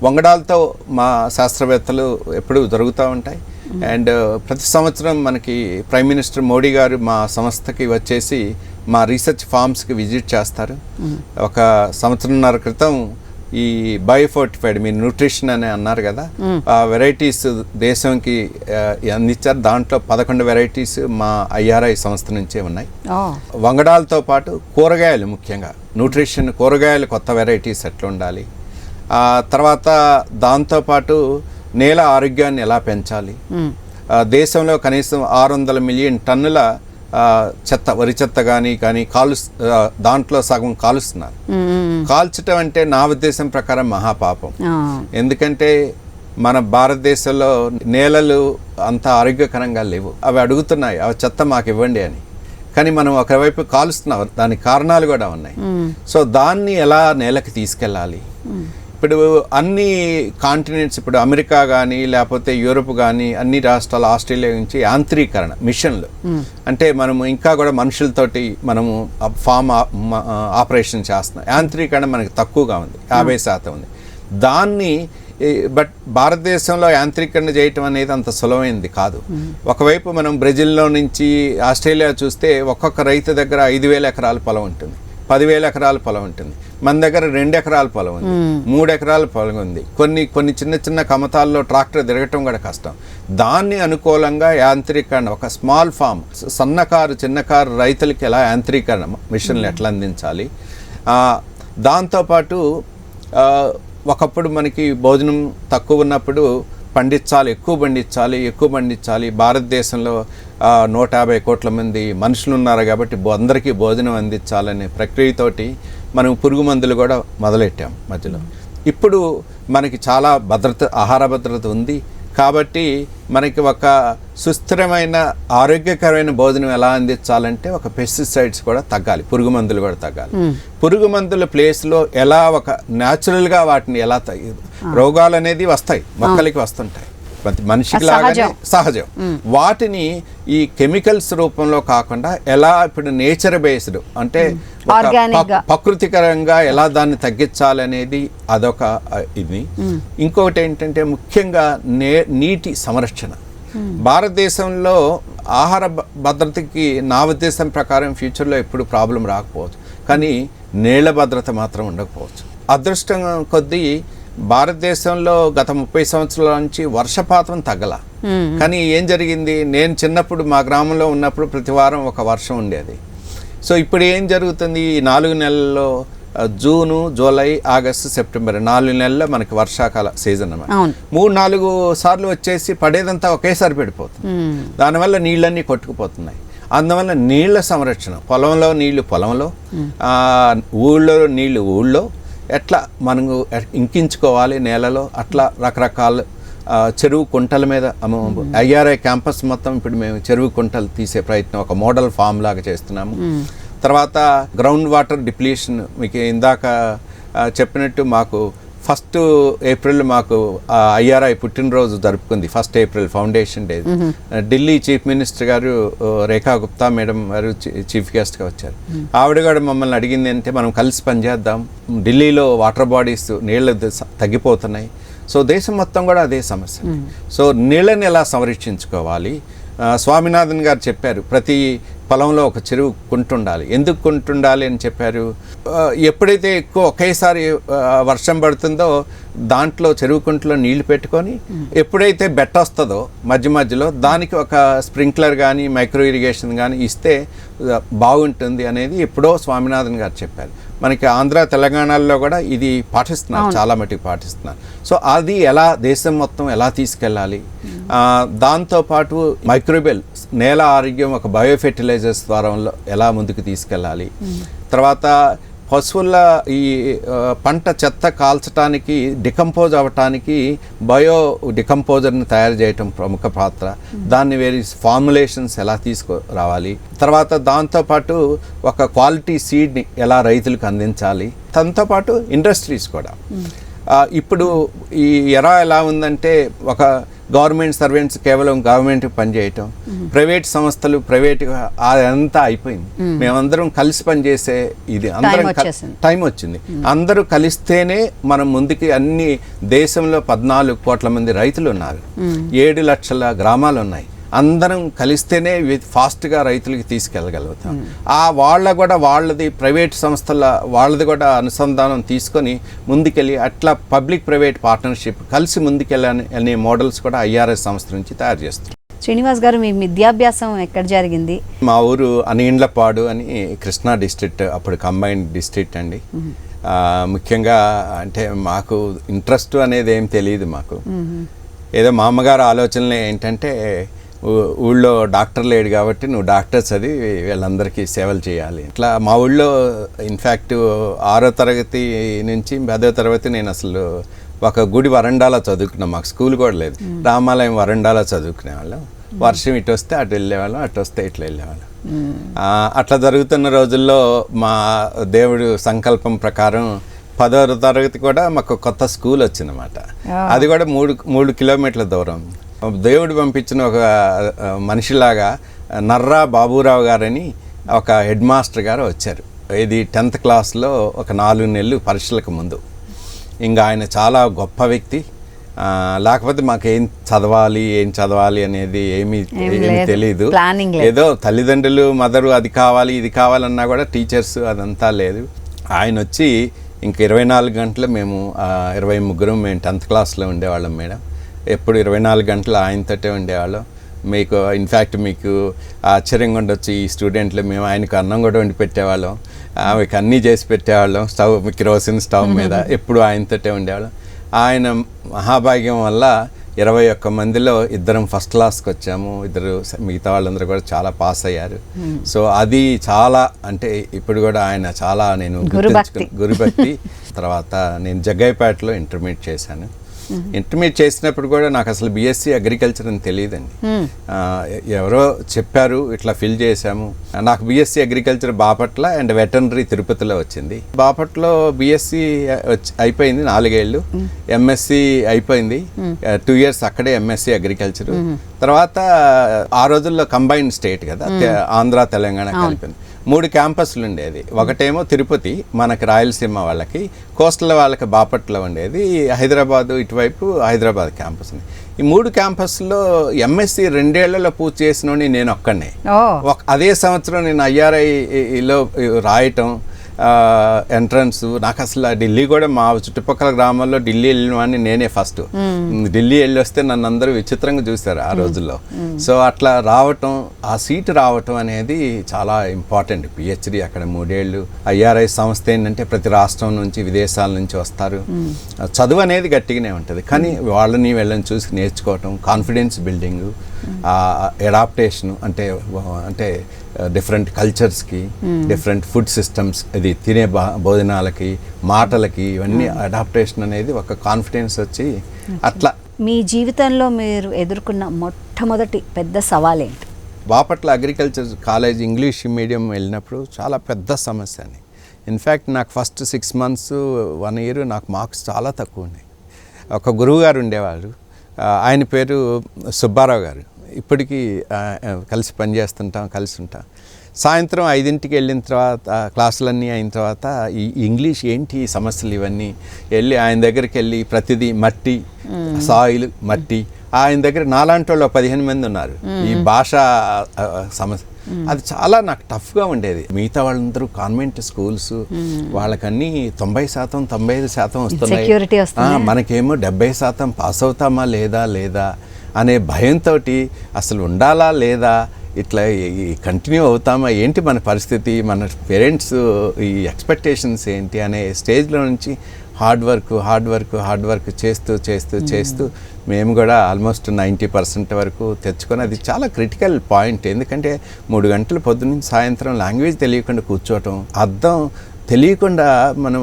వంగడాలతో మా శాస్త్రవేత్తలు ఎప్పుడూ జరుగుతూ ఉంటాయి. అండ్ ప్రతి సంవత్సరం మనకి ప్రైమ్ మినిస్టర్ మోడీ గారు మా సంస్థకి వచ్చేసి మా రీసెర్చ్ ఫార్మ్స్కి విజిట్ చేస్తారు. ఒక సంవత్సరంన్నర క్రితం ఈ బయోఫోర్టిఫైడ్ మీరు న్యూట్రిషన్ అని అన్నారు కదా, ఆ వెరైటీస్ దేశంకి అందించారు. దాంట్లో 11 వెరైటీస్ మా IRI సంస్థ నుంచే ఉన్నాయి. వంగడాలతో పాటు కూరగాయలు, ముఖ్యంగా న్యూట్రిషన్ కూరగాయలు కొత్త వెరైటీస్ ఎట్లా ఉండాలి, తర్వాత దాంతోపాటు నేల ఆరోగ్యాన్ని ఎలా పెంచాలి, దేశంలో కనీసం 600 మిలియన్ టన్నుల చెత్త, వరి చెత్త కానీ దాంట్లో సగం కాలుస్తున్నారు. కాల్చటం అంటే నా ఉద్దేశం ప్రకారం మహాపాపం. ఎందుకంటే మన భారతదేశంలో నేలలు అంత ఆరోగ్యకరంగా లేవు. అవి అడుగుతున్నాయి, అవి చెత్త మాకు ఇవ్వండి అని. కానీ మనం ఒకవైపు కాలుస్తున్నాం, దానికి కారణాలు కూడా ఉన్నాయి. సో దాన్ని ఎలా నేలకి తీసుకెళ్ళాలి? ఇప్పుడు అన్ని కాంటినెంట్స్, ఇప్పుడు అమెరికా కానీ లేకపోతే యూరోప్ కానీ అన్ని రాష్ట్రాలు, ఆస్ట్రేలియా నుంచి యాంత్రీకరణ మిషన్లు, అంటే మనము ఇంకా కూడా మనుషులతోటి మనము ఫామ్ ఆపరేషన్ చేస్తున్నాం. యాంత్రీకరణ మనకి తక్కువగా ఉంది, 50% ఉంది. దాన్ని బట్ భారతదేశంలో యాంత్రీకరణ చేయటం అనేది అంత సులభమైంది కాదు. ఒకవైపు మనం బ్రెజిల్లో నుంచి ఆస్ట్రేలియా చూస్తే ఒక్కొక్క రైతు దగ్గర 5,000 ఎకరాల పొలం ఉంటుంది, 10,000 ఎకరాల పొలం ఉంటుంది. మన దగ్గర 2 ఎకరాల పొలం ఉంది, 3 ఎకరాల పొలం ఉంది. కొన్ని చిన్న కమతాల్లో ట్రాక్టర్ తిరగటం కూడా కష్టం. దాన్ని అనుకూలంగా యాంత్రీకరణ, ఒక స్మాల్ ఫామ్, చిన్నకారు రైతులకి ఎలా యాంత్రీకరణ మిషన్లు ఎట్లా అందించాలి. దాంతోపాటు ఒకప్పుడు మనకి భోజనం తక్కువ ఉన్నప్పుడు ఎక్కువ పండించాలి. భారతదేశంలో 150 కోట్ల మంది మనుషులు ఉన్నారు కాబట్టి అందరికీ భోజనం అందించాలనే ప్రక్రియతోటి మనం పురుగు మందులు కూడా మొదలెట్టాం మధ్యలో. ఇప్పుడు మనకి చాలా ఆహార భద్రత ఉంది కాబట్టి మనకి ఒక సుస్థిరమైన ఆరోగ్యకరమైన భోజనం ఎలా అందించాలంటే ఒక పెస్టిసైడ్స్ కూడా తగ్గాలి, పురుగు మందులు కూడా తగ్గాలి. పురుగు మందుల ప్లేస్లో ఎలా ఒక న్యాచురల్గా వాటిని ఎలా రోగాలు అనేది వస్తాయి, మొక్కలకి వస్తుంటాయి, మనిషికి లాగానే సహజం. వాటిని ఈ కెమికల్స్ రూపంలో కాకుండా ఎలా ఇప్పుడు నేచర్ బేస్డ్, అంటే ప్రకృతికరంగా ఎలా దాన్ని తగ్గించాలి అనేది అదొక ఇది. ఇంకొకటి ఏంటంటే ముఖ్యంగా నీటి సంరక్షణ. భారతదేశంలో ఆహార భద్రతకి నా ఉద్దేశం ప్రకారం ఫ్యూచర్లో ఎప్పుడు ప్రాబ్లం రాకపోవచ్చు, కానీ నీళ్ల భద్రత మాత్రం ఉండకపోవచ్చు. అదృష్టం కొద్దీ భారతదేశంలో గత 30 సంవత్సరాల నుంచి వర్షపాతం తగ్గల. కానీ ఏం జరిగింది, నేను చిన్నప్పుడు మా గ్రామంలో ఉన్నప్పుడు ప్రతి వారం ఒక వర్షం ఉండేది. సో ఇప్పుడు ఏం జరుగుతుంది, ఈ 4 నెలల్లో జూను, జూలై, ఆగస్టు, సెప్టెంబర్ 4 నెలల్లో మనకి వర్షాకాల సీజన్ అన్నమాట. 3-4 సార్లు వచ్చేసి పడేదంతా ఒకేసారి పడిపోతుంది. దానివల్ల నీళ్ళన్నీ కొట్టుకుపోతున్నాయి. అందువల్ల నీళ్ల సంరక్షణ, పొలంలో నీళ్లు పొలంలో, ఊళ్ళో నీళ్లు ఊళ్ళో ఎట్లా మనము ఇంకించుకోవాలి నేలలో, అట్లా రకరకాల చెరువు కుంటల మీద IRI క్యాంపస్ మొత్తం ఇప్పుడు మేము చెరువు కుంటలు తీసే ప్రయత్నం ఒక మోడల్ ఫామ్ లాగా చేస్తున్నాము. తర్వాత గ్రౌండ్ వాటర్ డిప్లీషన్, మీకు ఇందాక చెప్పినట్టు మాకు 1 ఏప్రిల్ మాకు IRI పుట్టినరోజు జరుపుకుంది. 1 April foundation day. Delhi chief minister గారు రేఖా గుప్తా మేడం గారు చీఫ్ గెస్ట్గా వచ్చారు. ఆవిడ కూడా మమ్మల్ని అడిగింది అంటే మనం కలిసి పనిచేద్దాం, ఢిల్లీలో వాటర్ బాడీస్ నీళ్ళు తగ్గిపోతున్నాయి. సో దేశం మొత్తం కూడా అదే సమస్య. సో నీళ్ళని ఎలా సంరక్షించుకోవాలి, స్వామినాథన్ గారు చెప్పారు, ప్రతి పొలంలో ఒక చెరువు కుంటుండాలి. ఎందుకు కుంటుండాలి అని చెప్పారు? ఎప్పుడైతే ఎక్కువ ఒకేసారి వర్షం పడుతుందో దాంట్లో చెరువు కుంటలో నీళ్లు పెట్టుకొని ఎప్పుడైతే బెట్ట వస్తుందో మధ్య మధ్యలో దానికి ఒక స్ప్రింక్లర్ కానీ మైక్రో ఇరిగేషన్ కానీ ఇస్తే బాగుంటుంది అనేది ఎప్పుడో స్వామినాథన్ గారు చెప్పారు. మనకి ఆంధ్ర తెలంగాణలో కూడా ఇది పాటిస్తున్నారు, చాలా మటుకు పాటిస్తున్నారు. సో అది ఎలా దేశం మొత్తం ఎలా తీసుకెళ్ళాలి, దాంతోపాటు మైక్రోబియల్ నేల ఆరోగ్యం ఒక బయోఫెర్టిలైజర్స్ ద్వారా ఎలా ముందుకు తీసుకెళ్ళాలి, తర్వాత పశువుల ఈ పంట చెత్త కాల్చడానికి డికంపోజ్ అవ్వటానికి బయో డికంపోజర్ని తయారు చేయటం ప్రముఖ పాత్ర, దాన్ని వేరే ఫార్ములేషన్స్ ఎలా తీసుకురావాలి, తర్వాత దాంతోపాటు ఒక క్వాలిటీ సీడ్ని ఎలా రైతులకు అందించాలి, దాంతోపాటు ఇండస్ట్రీస్ కూడా. ఇప్పుడు ఈ ఎరా ఎలా ఉందంటే ఒక గవర్నమెంట్ సర్వెంట్స్ కేవలం గవర్నమెంట్ పనిచేయటం, ప్రైవేట్ సంస్థలు ప్రైవేట్ అదంతా అయిపోయింది. మేమందరం కలిసి పనిచేసే ఇది అందరం టైం వచ్చింది. అందరూ కలిస్తేనే మనం ముందుకి అన్ని దేశంలో 14 కోట్ల మంది రైతులు ఉన్నారు, 7 లక్షల గ్రామాలు ఉన్నాయి. అందరం కలిస్తేనే ఫాస్ట్గా రైతులకి తీసుకెళ్ళగలుగుతాం. వాళ్ళది ప్రైవేట్ సంస్థల వాళ్ళది కూడా అనుసంధానం తీసుకొని ముందుకెళ్ళి అట్లా పబ్లిక్ ప్రైవేట్ పార్ట్నర్షిప్ కలిసి ముందుకెళ్ళని అనే మోడల్స్ కూడా IRS సంస్థ నుంచి తయారు చేస్తాం. శ్రీనివాస్ గారు, మీ విద్యాభ్యాసం ఎక్కడ జరిగింది? మా ఊరు అనిండ్లపాడు అని కృష్ణా డిస్ట్రిక్ట్, అప్పుడు కంబైన్డ్ డిస్ట్రిక్ట్ అండి. ముఖ్యంగా అంటే మాకు ఇంట్రెస్ట్ అనేది ఏం తెలియదు మాకు. ఏదో మా అమ్మగారు ఆలోచనలు ఏంటంటే ఊళ్ళో డాక్టర్ లేడు కాబట్టి నువ్వు డాక్టర్ చదివి వీళ్ళందరికీ సేవలు చేయాలి. ఇట్లా మా ఊళ్ళో ఇన్ఫ్యాక్ట్ 6వ తరగతి నుంచి 10వ తరగతి నేను అసలు ఒక గుడి వరండాలో చదువుకున్నాం. మాకు స్కూల్ కూడా లేదు, రామాలయం వరండాలో చదువుకునే వాళ్ళం. వర్షం ఇటు వస్తే అటు వెళ్ళేవాళ్ళం, అటు వస్తే ఇట్లా వెళ్ళేవాళ్ళం. అట్లా జరుగుతున్న రోజుల్లో మా దేవుడు సంకల్పం ప్రకారం 10వ తరగతి కూడా మాకు కొత్త స్కూల్ వచ్చిందన్నమాట. అది కూడా 3 కిలోమీటర్ల దూరం. దేవుడు పంపించిన ఒక మనిషిలాగా నర్రా బాబురావు గారని ఒక హెడ్ మాస్టర్ గారు వచ్చారు. ఇది 10th క్లాస్లో ఒక 4 నెలలు పరీక్షలకు ముందు. ఇంకా ఆయన చాలా గొప్ప వ్యక్తి. లేకపోతే మాకు ఏం చదవాలి అనేది ఏమీ తెలీదు. ఏదో తల్లిదండ్రులు మదరు అది కావాలి ఇది కావాలన్నా కూడా టీచర్స్ అదంతా లేదు. ఆయన వచ్చి ఇంక 24 గంటలు మేము 23 మేము 10th క్లాస్లో ఉండేవాళ్ళం మేడం. ఎప్పుడు 24 గంటలు ఆయనతోటే ఉండేవాళ్ళం. మీకు ఇన్ఫ్యాక్ట్ మీకు ఆశ్చర్యంగా ఉండొచ్చు, ఈ స్టూడెంట్లు మేము ఆయనకు అన్నం కూడా వండి పెట్టేవాళ్ళం, ఆమెకు అన్నీ చేసి పెట్టేవాళ్ళం. కిరోసిన్ స్టవ్ మీద ఎప్పుడు ఆయనతోటే ఉండేవాళ్ళం. ఆయన మహాభాగ్యం వల్ల 21 మందిలో 2 ఫస్ట్ క్లాస్కి వచ్చాము, 2 మిగతా వాళ్ళందరూ కూడా చాలా పాస్ అయ్యారు. సో అది చాలా అంటే ఇప్పుడు కూడా ఆయన చాలా నేను గురుభక్తి. తర్వాత నేను జగ్గయ్యపేటలో ఇంటర్మీడియట్ చేశాను. ఇంటర్మీడియట్ చేసినప్పుడు కూడా నాకు అసలు BSc అగ్రికల్చర్ అని తెలియదండి. ఎవరో చెప్పారు, ఇట్లా ఫిల్ చేశాము. నాకు BSc agriculture Bapatla and veterinary తిరుపతిలో వచ్చింది. బాపట్లో BSc అయిపోయింది 4 ఏళ్ళు, MSc అయిపోయింది 2 years అక్కడే MSc అగ్రికల్చర్. తర్వాత ఆ రోజుల్లో కంబైన్డ్ స్టేట్ కదా, ఆంధ్ర తెలంగాణ కలిపింది. 3 క్యాంపస్లు ఉండేది. ఒకటేమో తిరుపతి మనకి రాయలసీమ వాళ్ళకి, కోస్టల్ వాళ్ళకి బాపట్ల ఉండేది, హైదరాబాదు ఇటువైపు హైదరాబాద్ క్యాంపస్. ఈ 3 క్యాంపస్లో MSc 2 ఏళ్లలో పూర్తి చేసినోని నేను ఒక్కనే. అదే సంవత్సరం నేను IRIలో రాయటం, ఎంట్రన్స్. నాకు అసలు ఢిల్లీ కూడా మా చుట్టుపక్కల గ్రామాల్లో ఢిల్లీ వెళ్ళిన వాడిని నేనే ఫస్ట్. ఢిల్లీ వెళ్ళి వస్తే నన్ను అందరూ విచిత్రంగా చూశారు ఆ రోజుల్లో. సో అట్లా రావటం, ఆ సీటు రావటం అనేది చాలా ఇంపార్టెంట్. PhD అక్కడ 3 ఏళ్ళు. IRI సంస్థ ఏంటంటే ప్రతి రాష్ట్రం నుంచి విదేశాల నుంచి వస్తారు. చదువు అనేది గట్టిగానే ఉంటుంది, కానీ వాళ్ళని వీళ్ళని చూసి నేర్చుకోవటం, కాన్ఫిడెన్స్ బిల్డింగ్, అడాప్టేషన్ అంటే డిఫరెంట్ కల్చర్స్కి, డిఫరెంట్ ఫుడ్ సిస్టమ్స్, ఇది తినే భోజనాలకి, మాటలకి, ఇవన్నీ అడాప్టేషన్ అనేది ఒక కాన్ఫిడెన్స్ వచ్చి అట్లా. మీ జీవితంలో మీరు ఎదుర్కొన్న మొట్టమొదటి పెద్ద సవాల్ ఏంటి? Bapatla agriculture college English medium వెళ్ళినప్పుడు చాలా పెద్ద సమస్య అని. ఇన్ఫ్యాక్ట్ నాకు ఫస్ట్ 6 months 1 year నాకు మార్క్స్ చాలా తక్కువ ఉన్నాయి. ఒక గురువు గారు ఉండేవారు, ఆయన పేరు సుబ్బారావు గారు. ఇప్పటికీ కలిసి పనిచేస్తుంటాం, కలిసి ఉంటాం. సాయంత్రం 5ంటికి వెళ్ళిన తర్వాత క్లాసులన్నీ అయిన తర్వాత ఈ ఇంగ్లీష్ ఏంటి సమస్యలు ఇవన్నీ వెళ్ళి ఆయన దగ్గరికి వెళ్ళి ప్రతిదీ మట్టి, సాయిల్, మట్టి ఆయన దగ్గర నాలాంటి వాళ్ళు 15 మంది ఉన్నారు ఈ భాష సమస్య. అది చాలా నాకు టఫ్గా ఉండేది. మిగతా వాళ్ళందరూ కాన్వెంట్ స్కూల్స్, వాళ్ళకన్నీ 90% 95% వస్తున్నాయి, మనకేమో 70% పాస్ అవుతామా లేదా అనే భయంతో అసలు ఉండాలా లేదా, ఇట్లా కంటిన్యూ అవుతామా ఏంటి మన పరిస్థితి, మన పేరెంట్స్ ఈ ఎక్స్పెక్టేషన్స్ ఏంటి అనే స్టేజ్లో నుంచి హార్డ్ వర్క్ చేస్తూ మేము కూడా ఆల్మోస్ట్ 90% వరకు తెచ్చుకొని, అది చాలా క్రిటికల్ పాయింట్. ఎందుకంటే 3 గంటలు పొద్దున్న సాయంత్రం లాంగ్వేజ్ తెలియకుండా కూర్చోవటం, అర్థం తెలియకుండా మనం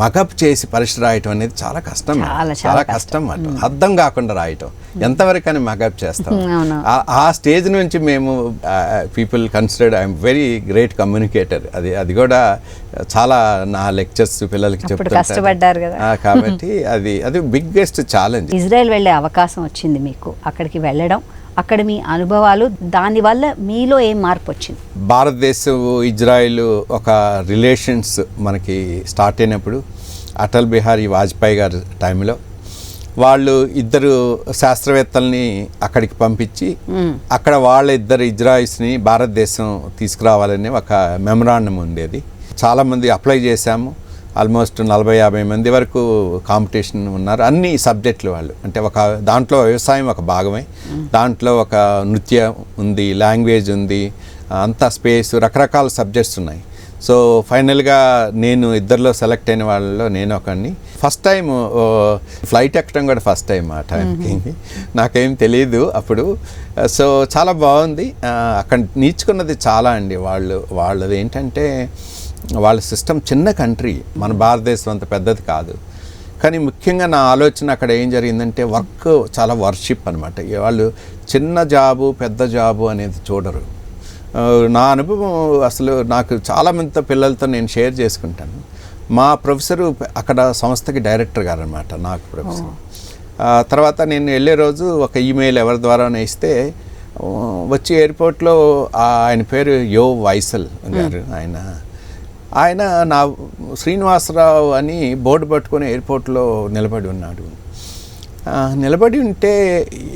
మగప్ చేసి పరీక్ష రాయటం అనేది చాలా కష్టం అన్నమాట. అర్థం కాకుండా రాయటం ఎంతవరకు అని మగప్ చేస్తాం. ఆ స్టేజ్ నుంచి మేము people considered I'm very great communicator. అది కూడా చాలా నా లెక్చర్స్ పిల్లలకి చెప్తుంటారు కాబట్టి అది బిగ్గెస్ట్ ఛాలెంజ్. ఇజ్రాయెల్ వెళ్ళే అవకాశం వచ్చింది మీకు, అక్కడికి వెళ్ళడం, అక్కడ మీ అనుభవాలు, దానివల్ల మీలో ఏం మార్పు వచ్చింది? భారతదేశం ఇజ్రాయిల్ ఒక రిలేషన్స్ మనకి స్టార్ట్ అయినప్పుడు అటల్ బిహారీ వాజ్పేయి గారి టైంలో వాళ్ళు 2 శాస్త్రవేత్తల్ని అక్కడికి పంపించి అక్కడ వాళ్ళ 2 ఇజ్రాయిల్స్ని భారతదేశం తీసుకురావాలని ఒక మెమరాండం ఉండేది. చాలామంది అప్లై చేశాము. ఆల్మోస్ట్ 40-50 మంది వరకు కాంపిటీషన్ ఉన్నారు. అన్ని సబ్జెక్టులు వాళ్ళు, అంటే ఒక దాంట్లో వ్యవసాయం ఒక భాగమే, దాంట్లో ఒక నృత్యం ఉంది, లాంగ్వేజ్ ఉంది, అంతా స్పేస్, రకరకాల సబ్జెక్ట్స్ ఉన్నాయి. సో ఫైనల్గా నేను 2లో సెలెక్ట్ అయిన వాళ్ళలో నేను ఒకడిని. ఫస్ట్ టైం ఫ్లైట్ ఎక్కడం కూడా ఫస్ట్ టైం ఆ టైంకి, నాకేం తెలియదు అప్పుడు. సో చాలా బాగుంది. అక్కడ నేర్చుకున్నది చాలా అండి. వాళ్ళది ఏంటంటే వాళ్ళ సిస్టమ్, చిన్న కంట్రీ, మన భారతదేశం అంత పెద్దది కాదు, కానీ ముఖ్యంగా నా ఆలోచన అక్కడ ఏం జరిగిందంటే వర్క్ చాలా వర్షిప్ అనమాట. వాళ్ళు చిన్న జాబు పెద్ద జాబు అనేది చూడరు. నా అనుభవం అసలు నాకు చాలామంది పిల్లలతో నేను షేర్ చేసుకుంటాను. మా ప్రొఫెసరు అక్కడ సంస్థకి డైరెక్టర్ గారు అనమాట, నాకు ప్రొఫెసర్. తర్వాత నేను వెళ్ళే రోజు ఒక ఈమెయిల్ ఎవరి ద్వారానే ఇస్తే వచ్చి ఎయిర్పోర్ట్లో ఆయన పేరు యో వైసల్ గారు, ఆయన నా శ్రీనివాసరావు అని బోర్డు పట్టుకొని ఎయిర్పోర్ట్లో నిలబడి ఉన్నాడు. నిలబడి ఉంటే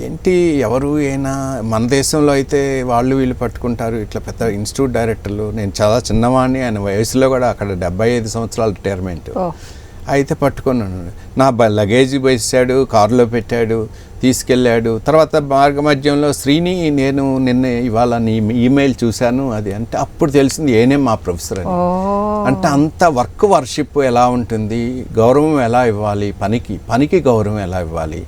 ఏంటి ఎవరు అయినా, మన దేశంలో అయితే వీళ్ళు పట్టుకుంటారు, ఇట్లా పెద్ద ఇన్స్టిట్యూట్ డైరెక్టర్లు, నేను చాలా చిన్నవాడిని, ఆయన వయసులో కూడా అక్కడ 75 సంవత్సరాల రిటైర్మెంట్ అయితే పట్టుకున్నాను. నా లగేజ్ వేసాడు, కారులో పెట్టాడు, తీసుకెళ్ళాడు. తర్వాత మార్గ మధ్యంలో శ్రీని, నేను ఇవాళ నీ ఈమెయిల్ చూశాను అది అంటే అప్పుడు తెలిసింది ఏనే మా ప్రొఫెసర్ అని. అంటే అంత వర్షిప్ ఎలా ఉంటుంది, గౌరవం ఎలా ఇవ్వాలి, పనికి గౌరవం ఎలా ఇవ్వాలి,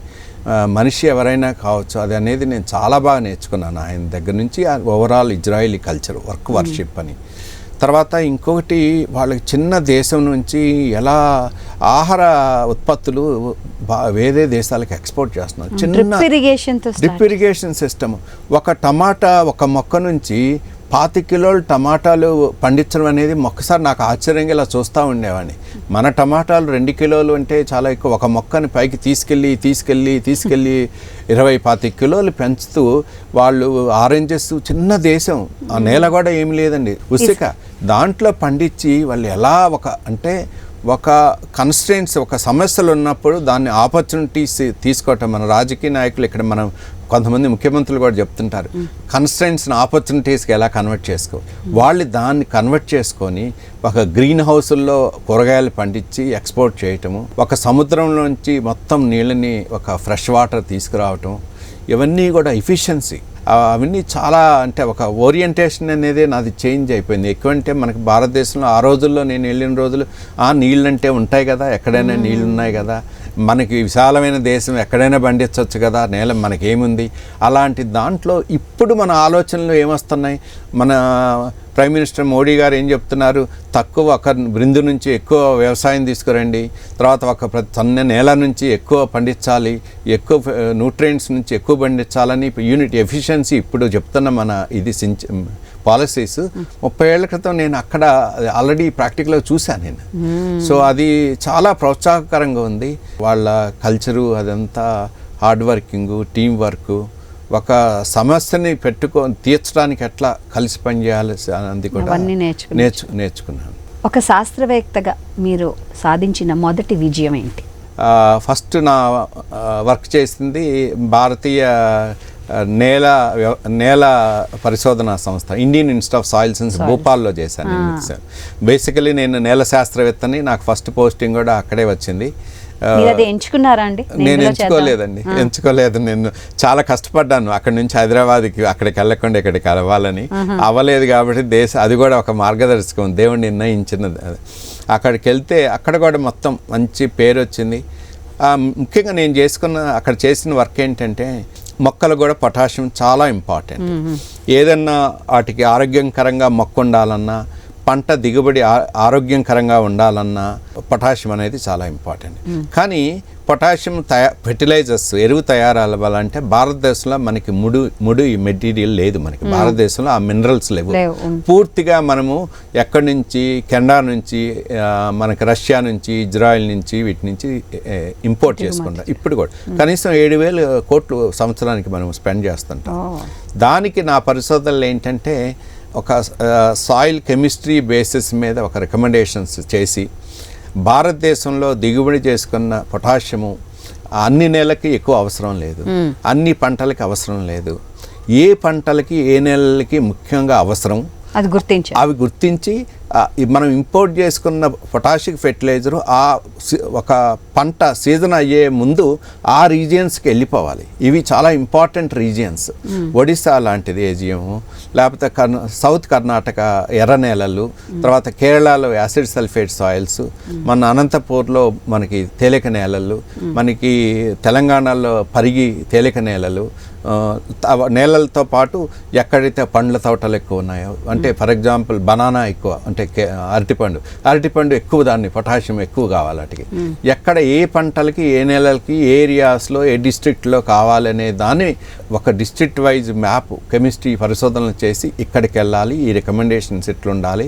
మనిషి ఎవరైనా కావచ్చు, అది అనేది నేను చాలా బాగా నేర్చుకున్నాను ఆయన దగ్గర నుంచి. ఓవరాల్ ఇజ్రాయిలీ కల్చర్ వర్షిప్ అని. తర్వాత ఇంకొకటి, వాళ్ళకి చిన్న దేశం నుంచి ఎలా ఆహార ఉత్పత్తులు వేరే దేశాలకు ఎక్స్పోర్ట్ చేస్తున్నారు. చిన్న డ్రిప్ ఇరిగేషన్ సిస్టమ్. ఒక టమాటా, ఒక మొక్క నుంచి 25 కిలోలు టమాటాలు పండించడం అనేది ఒక్కసారి నాకు ఆశ్చర్యంగా ఇలా చూస్తూ ఉండేవాడిని. మన టమాటాలు 2 కిలోలు అంటే చాలా ఎక్కువ. ఒక మొక్కని పైకి తీసుకెళ్ళి 20-25 కిలోలు పెంచుతూ వాళ్ళు ఆరెంజెస్, చిన్న దేశం, ఆ నేల కూడా ఏమి లేదండి, ఉసిక, దాంట్లో పండించి వాళ్ళు ఎలా ఒక కన్స్ట్రెయింట్స్, ఒక సమస్యలు ఉన్నప్పుడు దాన్ని ఆపర్చునిటీస్ తీసుకోవటం. మన రాజకీయ నాయకులు ఇక్కడ మనం కొంతమంది ముఖ్యమంత్రులు కూడా చెప్తుంటారు, కన్స్ట్రెయింట్స్ని ఆపర్చునిటీస్కి ఎలా కన్వర్ట్ వాళ్ళు దాన్ని కన్వర్ట్ చేసుకొని ఒక గ్రీన్ హౌస్ల్లో కూరగాయలు పండించి ఎక్స్పోర్ట్ చేయటము, ఒక సముద్రంలోంచి మొత్తం నీళ్ళని ఒక ఫ్రెష్ వాటర్ తీసుకురావటం, ఇవన్నీ కూడా ఎఫిషియన్సీ. అవన్నీ చాలా ఒక ఓరియంటేషన్ అనేది నాది చేంజ్ అయిపోయింది. ఎక్కువంటే మనకి భారతదేశంలో ఆ రోజుల్లో నేను వెళ్ళిన రోజులు నీళ్ళంటే ఉంటాయి కదా, ఎక్కడైనా నీళ్ళు ఉన్నాయి కదా, మనకి విశాలమైన దేశం, ఎక్కడైనా పండించవచ్చు కదా, నేల మనకేముంది. అలాంటి దాంట్లో ఇప్పుడు మన ఆలోచనలు ఏమొస్తున్నాయి, మన ప్రైమ్ మినిస్టర్ మోడీ గారు ఏం చెప్తున్నారు, తక్కువ ఒక బృందు నుంచి ఎక్కువ వ్యవసాయం తీసుకురండి, తర్వాత ఒక సన్న నేల నుంచి ఎక్కువ పండించాలి, ఎక్కువ న్యూట్రియంట్స్ నుంచి ఎక్కువ పండించాలని యూనిట్ ఎఫిషియన్సీ ఇప్పుడు చెప్తున్న మన పాలసీస్ 30 ఏళ్ల క్రితం నేను అక్కడ ఆల్రెడీ ప్రాక్టికల్గా చూశాను నేను. సో అది చాలా ప్రోత్సాహకరంగా ఉంది. వాళ్ళ కల్చరు అదంతా హార్డ్ వర్కింగ్, టీం వర్క్, ఒక సమస్యని తీర్చడానికి ఎట్లా కలిసి పనిచేయాలి అనేది కూడా నేర్చుకున్నాను. ఒక శాస్త్రవేత్తగా మీరు సాధించిన మొదటి విజయం ఏంటి? ఫస్ట్ నా వర్క్ చేసింది భారతీయ నేల పరిశోధనా సంస్థ, Indian institute of soil science భోపాల్లో చేశాను నేను. బేసికలీ నేను నేల శాస్త్రవేత్తని, నాకు ఫస్ట్ పోస్టింగ్ కూడా అక్కడే వచ్చింది. ఎంచుకున్నారా అండి? నేను ఎంచుకోలేదు. నేను చాలా కష్టపడ్డాను అక్కడి నుంచి హైదరాబాద్కి, అక్కడికి వెళ్ళకుండా ఇక్కడికి వెళ్ళాలని. అవ్వలేదు కాబట్టి అది కూడా ఒక మార్గదర్శకం, దేవుడు నిర్ణయించినది. అక్కడికి వెళ్తే అక్కడ కూడా మొత్తం మంచి పేరు వచ్చింది. ముఖ్యంగా నేను అక్కడ చేసిన వర్క్ ఏంటంటే, మొక్కలు కూడా పొటాషియం చాలా ఇంపార్టెంట్. ఏదన్నా వాటికి ఆరోగ్యకరంగా మొక్క ఉండాలన్నా, పంట దిగుబడి ఆరోగ్యకరంగా ఉండాలన్నా పొటాషియం అనేది చాలా ఇంపార్టెంట్. కానీ పొటాషియం ఫెర్టిలైజర్స్, ఎరువు తయారవ్వాలంటే భారతదేశంలో మనకి ముడి మెటీరియల్ లేదు. మనకి భారతదేశంలో ఆ మినరల్స్ లేవు. పూర్తిగా మనము ఎక్కడి నుంచి, కెనడా నుంచి, మనకి రష్యా నుంచి, ఇజ్రాయెల్ నుంచి, వీటి నుంచి ఇంపోర్ట్ చేసుకుంటాం. ఇప్పుడు కూడా కనీసం 7,000 కోట్లు సంవత్సరానికి మనం స్పెండ్ చేస్తుంటాం. దానికి నా పరిశోధనలు ఏంటంటే, ఒక సాయిల్ కెమిస్ట్రీ బేసిస్ మీద ఒక రికమెండేషన్స్ చేసి, భారతదేశంలో దిగుబడి చేసుకున్న పొటాషియము అన్ని నెలలకి ఎక్కువ అవసరం లేదు, అన్ని పంటలకి అవసరం లేదు, ఏ పంటలకి ఏ నెలలకి ముఖ్యంగా అవసరం అవి గుర్తించి మనం ఇంపోర్ట్ చేసుకున్న పొటాషిక్ ఫెర్టిలైజరు ఒక పంట సీజన్ అయ్యే ముందు ఆ రీజియన్స్కి వెళ్ళిపోవాలి. ఇవి చాలా ఇంపార్టెంట్ రీజియన్స్. ఒడిశా లాంటిది ఏజియము, లేకపోతే సౌత్ కర్ణాటక ఎర్ర నేలలు, తర్వాత కేరళలో యాసిడ్ సల్ఫేట్ సాయిల్స్, మన అనంతపూర్లో మనకి తేలిక నేలలు, మనకి తెలంగాణలో పరిగి తేలిక నేలలు, నేలలతో పాటు ఎక్కడైతే పండ్ల తోటలు ఎక్కువ ఉన్నాయో, అంటే ఫర్ ఎగ్జాంపుల్ బనానా ఎక్కువ, అంటే అరటిపండు ఎక్కువ, దాన్ని పొటాషియం ఎక్కువ కావాలి వాటికి. ఎక్కడ ఏ పంటలకి ఏ నెలలకి ఏ ఏరియాస్లో ఏ డిస్ట్రిక్ట్లో కావాలనే దాన్ని ఒక డిస్ట్రిక్ట్ వైజ్ మ్యాప్ కెమిస్ట్రీ పరిశోధనలు చేసి ఇక్కడికి వెళ్ళాలి, ఈ రికమెండేషన్స్ ఇట్లుండాలి.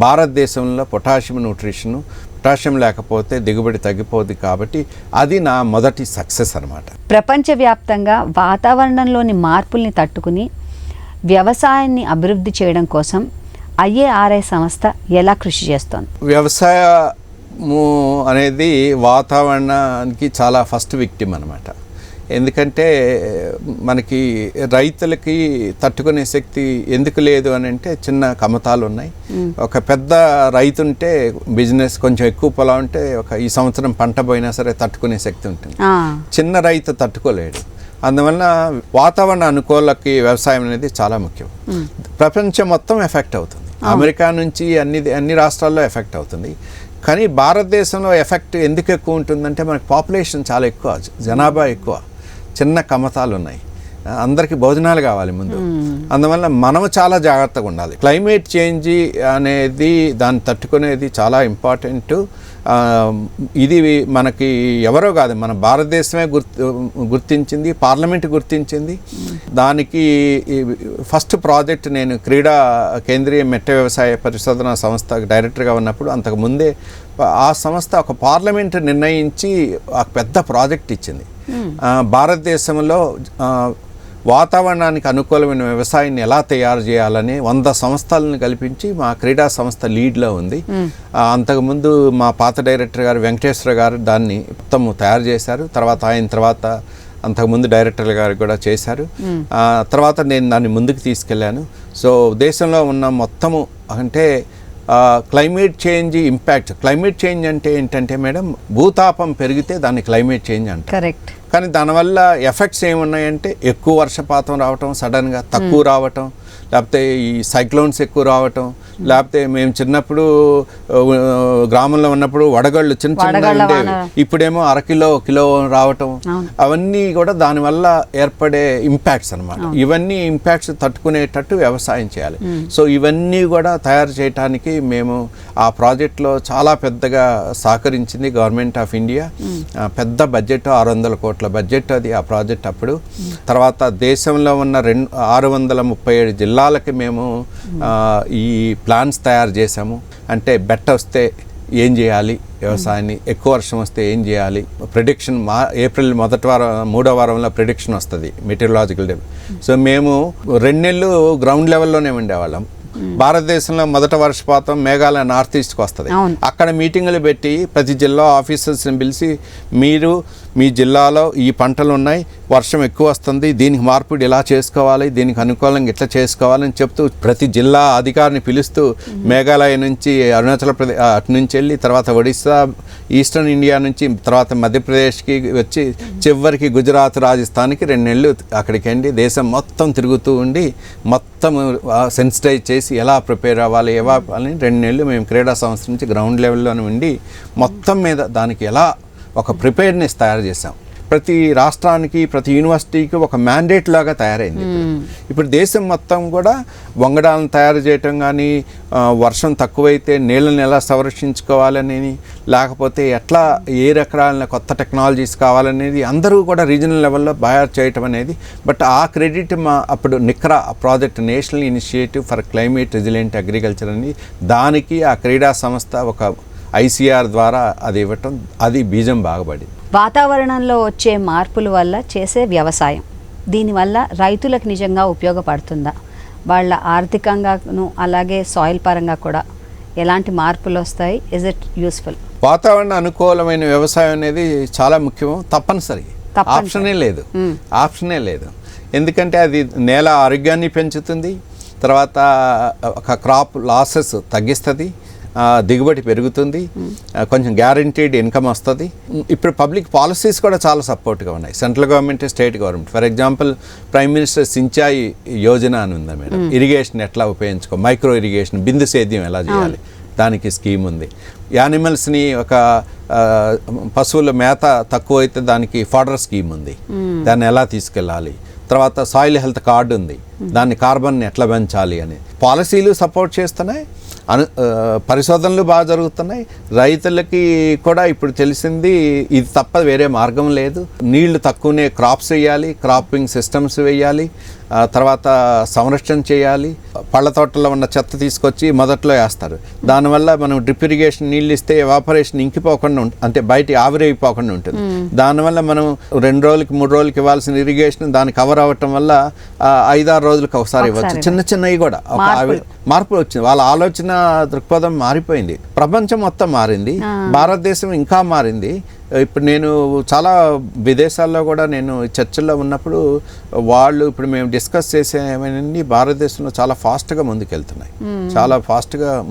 భారతదేశంలో పొటాషియం లేకపోతే దిగుబడి తగ్గిపోద్ది. కాబట్టి అది నా మొదటి సక్సెస్ అనమాట. ప్రపంచవ్యాప్తంగా వాతావరణంలోని మార్పుల్ని తట్టుకుని వ్యవసాయాన్ని అభివృద్ధి చేయడం కోసం IARI సంస్థ ఎలా కృషి చేస్తోంది? వ్యవసాయము అనేది వాతావరణానికి చాలా ఫస్ట్ విక్టిమ్ అనమాట. ఎందుకంటే మనకి రైతులకి తట్టుకునే శక్తి ఎందుకు లేదు అని అంటే, చిన్న కమతాలు ఉన్నాయి. ఒక పెద్ద రైతు ఉంటే, బిజినెస్ కొంచెం ఎక్కువ పొలం ఉంటే, ఈ సంవత్సరం పంట పోయినా సరే తట్టుకునే శక్తి ఉంటుంది. చిన్న రైతు తట్టుకోలేడు. అందువల్ల వాతావరణ అనుకూలకి వ్యవసాయం అనేది చాలా ముఖ్యం. ప్రపంచం మొత్తం ఎఫెక్ట్ అవుతుంది. అమెరికా నుంచి అన్ని రాష్ట్రాల్లో ఎఫెక్ట్ అవుతుంది. కానీ భారతదేశంలో ఎఫెక్ట్ ఎందుకు ఎక్కువ ఉంటుందంటే, మనకి పాపులేషన్ చాలా ఎక్కువ, జనాభా ఎక్కువ, చిన్న కమతాలు ఉన్నాయి, అందరికీ భోజనాలు కావాలి ముందు. అందువల్ల మనము చాలా జాగ్రత్తగా ఉండాలి. క్లైమేట్ చేంజ్ అనేది దాన్ని తట్టుకునేది చాలా ఇంపార్టెంట్. ఇది మనకి ఎవరో కాదు, మన భారతదేశమే గుర్తించింది, పార్లమెంట్ గుర్తించింది. దానికి ఫస్ట్ ప్రాజెక్ట్ నేను కేంద్రీయ మెట్ట వ్యవసాయ పరిశోధన సంస్థ డైరెక్టర్గా ఉన్నప్పుడు, అంతకుముందే ఆ సంస్థ ఒక పార్లమెంట్ నిర్ణయించి ఒక పెద్ద ప్రాజెక్ట్ ఇచ్చింది. భారతదేశంలో వాతావరణానికి అనుకూలమైన వ్యవసాయాన్ని ఎలా తయారు చేయాలని 100 సంస్థలను కల్పించి మా క్రీడా సంస్థ లీడ్లో ఉంది. అంతకుముందు మా పాత డైరెక్టర్ గారు వెంకటేశ్వర గారు దాన్ని మొత్తం తయారు చేశారు. తర్వాత అంతకుముందు డైరెక్టర్ గారు కూడా చేశారు. తర్వాత నేను దాన్ని ముందుకు తీసుకెళ్ళాను. సో దేశంలో ఉన్న మొత్తము అంటే climate change impact. Climate change అంటే ఏంటంటే మేడం, భూతాపం పెరిగితే దాన్ని క్లైమేట్ చేంజ్ అంటారు. కరెక్ట్. కానీ దానివల్ల ఎఫెక్ట్స్ ఏమున్నాయంటే, ఎక్కువ వర్షపాతం రావటం, సడన్గా తక్కువ రావటం, లేకపోతే ఈ సైక్లోన్స్ ఎక్కువ రావటం, లేకపోతే మేము చిన్నప్పుడు గ్రామంలో ఉన్నప్పుడు వడగళ్ళు చిన్న ఉండేవి, ఇప్పుడేమో కిలో రావటం, అవన్నీ కూడా దానివల్ల ఏర్పడే ఇంపాక్ట్స్ అనమాట. ఇవన్నీ ఇంపాక్ట్స్ తట్టుకునేటట్టు వ్యవసాయం చేయాలి. సో ఇవన్నీ కూడా తయారు చేయడానికి మేము ఆ ప్రాజెక్ట్లో చాలా పెద్దగా సహకరించింది గవర్నమెంట్ ఆఫ్ ఇండియా. పెద్ద బడ్జెట్, 600 కోట్ల బడ్జెట్ అది ఆ ప్రాజెక్ట్ అప్పుడు. తర్వాత దేశంలో ఉన్న 637 జిల్లాలకి మేము ఈ ప్లాన్స్ తయారు చేసాము. అంటే బెట్ట వస్తే ఏం చేయాలి, వ్యవసాయాన్ని ఎక్కువ వర్షం వస్తే ఏం చేయాలి, ప్రిడిక్షన్ ఏప్రిల్ 3వ వారంలో ప్రిడిక్షన్ వస్తుంది, మెటీరియలాజికల్ డే. సో మేము 2 నెలలు గ్రౌండ్ లెవెల్లోనే ఉండేవాళ్ళం. భారతదేశంలో మొదట వర్షపాతం మేఘాలయ నార్త్ ఈస్ట్కి వస్తుంది. అక్కడ మీటింగులు పెట్టి ప్రతి జిల్లా ఆఫీసర్స్ని పిలిచి మీరు మీ జిల్లాలో ఈ పంటలు ఉన్నాయి, వర్షం ఎక్కువ వస్తుంది, దీనికి మార్పిడి ఇలా చేసుకోవాలి, దీనికి అనుకూలంగా ఇట్లా చేసుకోవాలని చెప్తూ ప్రతి జిల్లా అధికారిని పిలుస్తూ మేఘాలయ నుంచి అరుణాచల్ ప్రదేశ్ అటు నుంచి వెళ్ళి తర్వాత ఒడిస్సా, ఈస్టర్న్ ఇండియా నుంచి తర్వాత మధ్యప్రదేశ్కి వచ్చి చివరికి గుజరాత్, రాజస్థాన్కి 2 నెలలు అక్కడికి వెళ్ళి దేశం మొత్తం తిరుగుతూ ఉండి మొత్తం సెన్సిటైజ్ చేసి ఎలా ప్రిపేర్ అవ్వాలి అని 2 నెలలు మేము క్రీడా సంస్థ నుంచి గ్రౌండ్ లెవెల్లోనే ఉండి మొత్తం మీద దానికి ఎలా ఒక ప్రిపేర్నెస్ తయారు చేసాం. ప్రతి రాష్ట్రానికి ప్రతి యూనివర్సిటీకి ఒక మ్యాండేట్ లాగా తయారైంది. ఇప్పుడు దేశం మొత్తం కూడా వంగడాలను తయారు చేయటం కానీ, వర్షం తక్కువైతే నీళ్ళని ఎలా సంరక్షించుకోవాలనేది, లేకపోతే ఎట్లా ఏ రకాల కొత్త టెక్నాలజీస్ కావాలనేది అందరూ కూడా రీజనల్ లెవెల్లో తయారు చేయటం అనేది. బట్ ఆ క్రెడిట్ అప్పుడు NICRA project, national initiative for climate resilient agriculture అని, దానికి ఆ క్రీడా సంస్థ ఒక ICR ద్వారా అది ఇవ్వటం, అది బీజం బాగుపడింది. వాతావరణంలో వచ్చే మార్పుల వల్ల చేసే వ్యవసాయం, దీనివల్ల రైతులకు నిజంగా ఉపయోగపడుతుందా? వాళ్ళ ఆర్థికంగాను అలాగే సాయిల్ పరంగా కూడా ఎలాంటి మార్పులు వస్తాయి? Is it useful? వాతావరణ అనుకూలమైన వ్యవసాయం అనేది చాలా ముఖ్యం, తప్పనిసరి, ఆప్షనే లేదు. ఎందుకంటే అది నేల ఆరోగ్యాన్ని పెంచుతుంది, తర్వాత ఒక క్రాప్ లాసెస్ తగ్గిస్తుంది, దిగుబడి పెరుగుతుంది, కొంచెం గ్యారంటీడ్ ఇన్కమ్ వస్తుంది. ఇప్పుడు పబ్లిక్ పాలసీస్ కూడా చాలా సపోర్ట్గా ఉన్నాయి, central government, state government. For example prime minister Sinchai Yojana అని ఉంది మేడం. ఇరిగేషన్ ఎట్లా ఉపయోగించుకో, మైక్రో ఇరిగేషన్, బిందు సేద్యం ఎలా చేయాలి, దానికి స్కీమ్ ఉంది. యానిమల్స్ని ఒక పశువుల మేత తక్కువ అయితే దానికి ఫాడర్ స్కీమ్ ఉంది, దాన్ని ఎలా తీసుకెళ్ళాలి. తర్వాత సాయిల్ హెల్త్ కార్డు ఉంది, దాన్ని కార్బన్ని ఎట్లా పెంచాలి అని పాలసీలు సపోర్ట్ చేస్తున్నాయి. పరిశోధనలు బాగా జరుగుతున్నాయి. రైతులకి కూడా ఇప్పుడు తెలిసింది ఇది తప్ప వేరే మార్గం లేదు. నీళ్లు తక్కువనే క్రాప్స్ వేయాలి, క్రాపింగ్ సిస్టమ్స్ వేయాలి, తర్వాత సంరక్షణ చేయాలి. పళ్ళ తోటలో ఉన్న చెత్త తీసుకొచ్చి మొదట్లో వేస్తారు. దానివల్ల మనం డ్రిప్ ఇరిగేషన్ నీళ్ళు ఇస్తే ఎవాపరేషన్ ఇంకిపోకుండా అంటే బయట ఆవిరైపోకుండా ఉంటుంది. దానివల్ల మనం 2 రోజులకి 3 రోజులకి ఇవ్వాల్సిన ఇరిగేషన్ దాన్ని కవర్ అవ్వటం వల్ల 5-6 రోజులకు ఒకసారి ఇవ్వచ్చు. చిన్నవి కూడా మార్పులు వచ్చింది. వాళ్ళ ఆలోచన దృక్పథం మారిపోయింది. ప్రపంచం మొత్తం మారింది, భారతదేశం ఇంకా మారింది. ఇప్పుడు నేను చాలా విదేశాల్లో కూడా నేను చర్చల్లో ఉన్నప్పుడు వాళ్ళు ఇప్పుడు మేము డిస్కస్ చేసేవన్నీ భారతదేశంలో చాలా ఫాస్ట్గా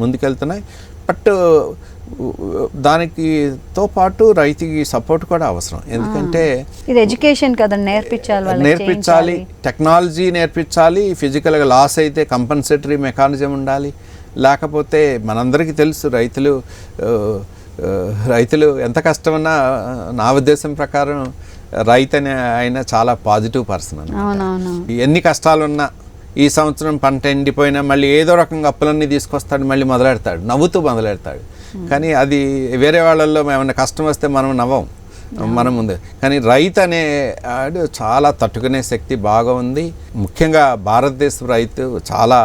ముందుకెళ్తున్నాయి. బట్ దానితో పాటు రైతుకి సపోర్ట్ కూడా అవసరం. ఎందుకంటే ఇది ఎడ్యుకేషన్ కదా, నేర్పించాలి, టెక్నాలజీ నేర్పించాలి. ఫిజికల్గా లాస్ అయితే కంపన్సేటరీ మెకానిజం ఉండాలి. లేకపోతే మనందరికీ తెలుసు రైతులు ఎంత కష్టమన్నా, నా ఉద్దేశం ప్రకారం రైతు అయినా చాలా పాజిటివ్ పర్సన్ అన్నమాట. ఎన్ని కష్టాలున్నా, ఈ సంవత్సరం పంట ఎండిపోయినా మళ్ళీ ఏదో రకంగా అప్పులన్నీ తీసుకొస్తాడు, మళ్ళీ మొదలెడతాడు, నవ్వుతూ మొదలెడతాడు. కానీ అది వేరే వాళ్ళల్లో ఏమైనా కష్టం వస్తే మనం నవ్వం, మనం ముందు. కానీ రైతు అనే ఆడు చాలా తట్టుకునే శక్తి బాగా ఉంది. ముఖ్యంగా భారతదేశ రైతు చాలా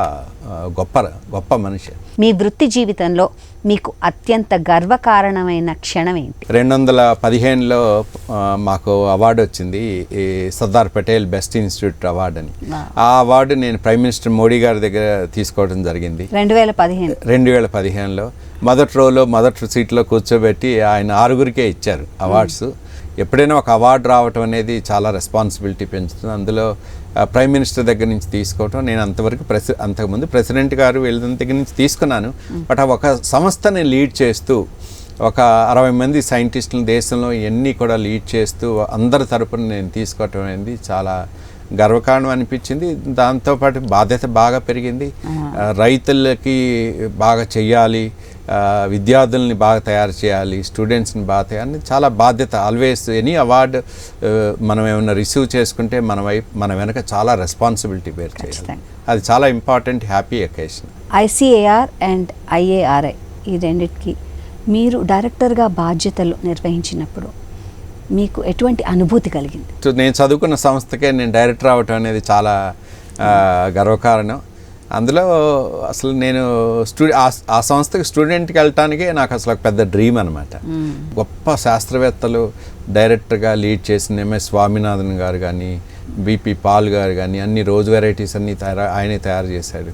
గొప్ప మనిషి. మీ వృత్తి జీవితంలో మీకు అత్యంత గర్వకారణమైన క్షణం ఏంటి? 2015లో మాకు అవార్డు వచ్చింది, ఈ Sardar Patel best institute award అని. ఆ అవార్డు నేను ప్రైమ్ మినిస్టర్ మోడీ గారి దగ్గర తీసుకోవడం జరిగింది 2015లో. మొదటి సీట్లో కూర్చోబెట్టి ఆయన 6గురికే ఇచ్చారు అవార్డ్స్. ఎప్పుడైనా ఒక అవార్డు రావటం అనేది చాలా రెస్పాన్సిబిలిటీ పెంచుతుంది. అందులో ప్రైమ్ మినిస్టర్ దగ్గర నుంచి తీసుకోవటం, నేను అంతకుముందు ప్రెసిడెంట్ గారు వీళ్ళ దగ్గర నుంచి తీసుకున్నాను. బట్ ఒక సంస్థని లీడ్ చేస్తూ ఒక 60 మంది సైంటిస్టులు దేశంలో ఇవన్నీ కూడా లీడ్ చేస్తూ అందరి తరపున నేను తీసుకోవటం అనేది చాలా గర్వకారణం అనిపించింది. దాంతోపాటు బాధ్యత బాగా పెరిగింది. రైతులకి బాగా చెయ్యాలి, విద్యార్థుల్ని బాగా తయారు చేయాలి, స్టూడెంట్స్ని బాగా తయారు, చాలా బాధ్యత. ఆల్వేస్ ఎనీ అవార్డు మనం ఏమైనా రిసీవ్ చేసుకుంటే మన వెనక చాలా రెస్పాన్సిబిలిటీ బేర్ చేయాలి. అది చాలా important, happy occasion. ICAR and IARI ఈ రెండింటికి మీరు డైరెక్టర్గా బాధ్యతలు నిర్వహించినప్పుడు మీకు ఎటువంటి అనుభూతి కలిగింది? నేను చదువుకున్న సంస్థకే నేను డైరెక్టర్ అవ్వటం అనేది చాలా గర్వకారణం. అందులో అసలు నేను ఆ సంస్థకి స్టూడెంట్కి వెళ్ళటానికే నాకు అసలు ఒక పెద్ద డ్రీమ్ అనమాట. గొప్ప శాస్త్రవేత్తలు డైరెక్టర్గా లీడ్ చేసిన MS స్వామినాథన్ గారు కానీ, BP పాల్ గారు కానీ, అన్ని రోజు వెరైటీస్ అన్నీ ఆయనే తయారు చేశాడు.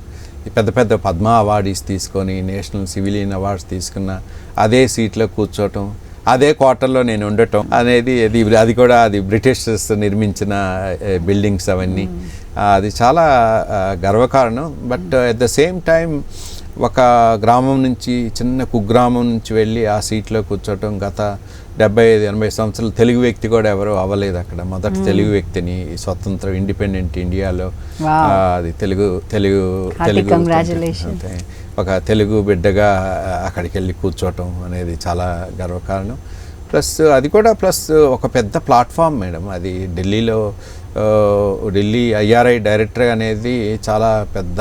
పెద్ద పెద్ద పద్మ అవార్డీస్ తీసుకొని నేషనల్ సివిలియన్ అవార్డ్స్ తీసుకున్న అదే సీట్లో కూర్చోవటం, అదే క్వార్టర్లో నేను ఉండటం అనేది అది కూడా బ్రిటిషర్స్ నిర్మించిన బిల్డింగ్స్ అవన్నీ, అది చాలా గర్వకారణం. But at the same time ఒక గ్రామం నుంచి, చిన్న కుగ్రామం నుంచి వెళ్ళి ఆ సీట్లో కూర్చోవటం, గత 75-80 సంవత్సరాలు తెలుగు వ్యక్తి కూడా ఎవరు అవ్వలేదు అక్కడ. మొదటి తెలుగు వ్యక్తిని స్వతంత్రం ఇండిపెండెంట్ ఇండియాలో, అది తెలుగు ఒక తెలుగు బిడ్డగా అక్కడికి వెళ్ళి కూర్చోవటం అనేది చాలా గర్వకారణం. ప్లస్ ఒక పెద్ద ప్లాట్ఫామ్ మేడం అది. ఢిల్లీ ఐఆర్ఐ డైరెక్టర్ అనేది చాలా పెద్ద,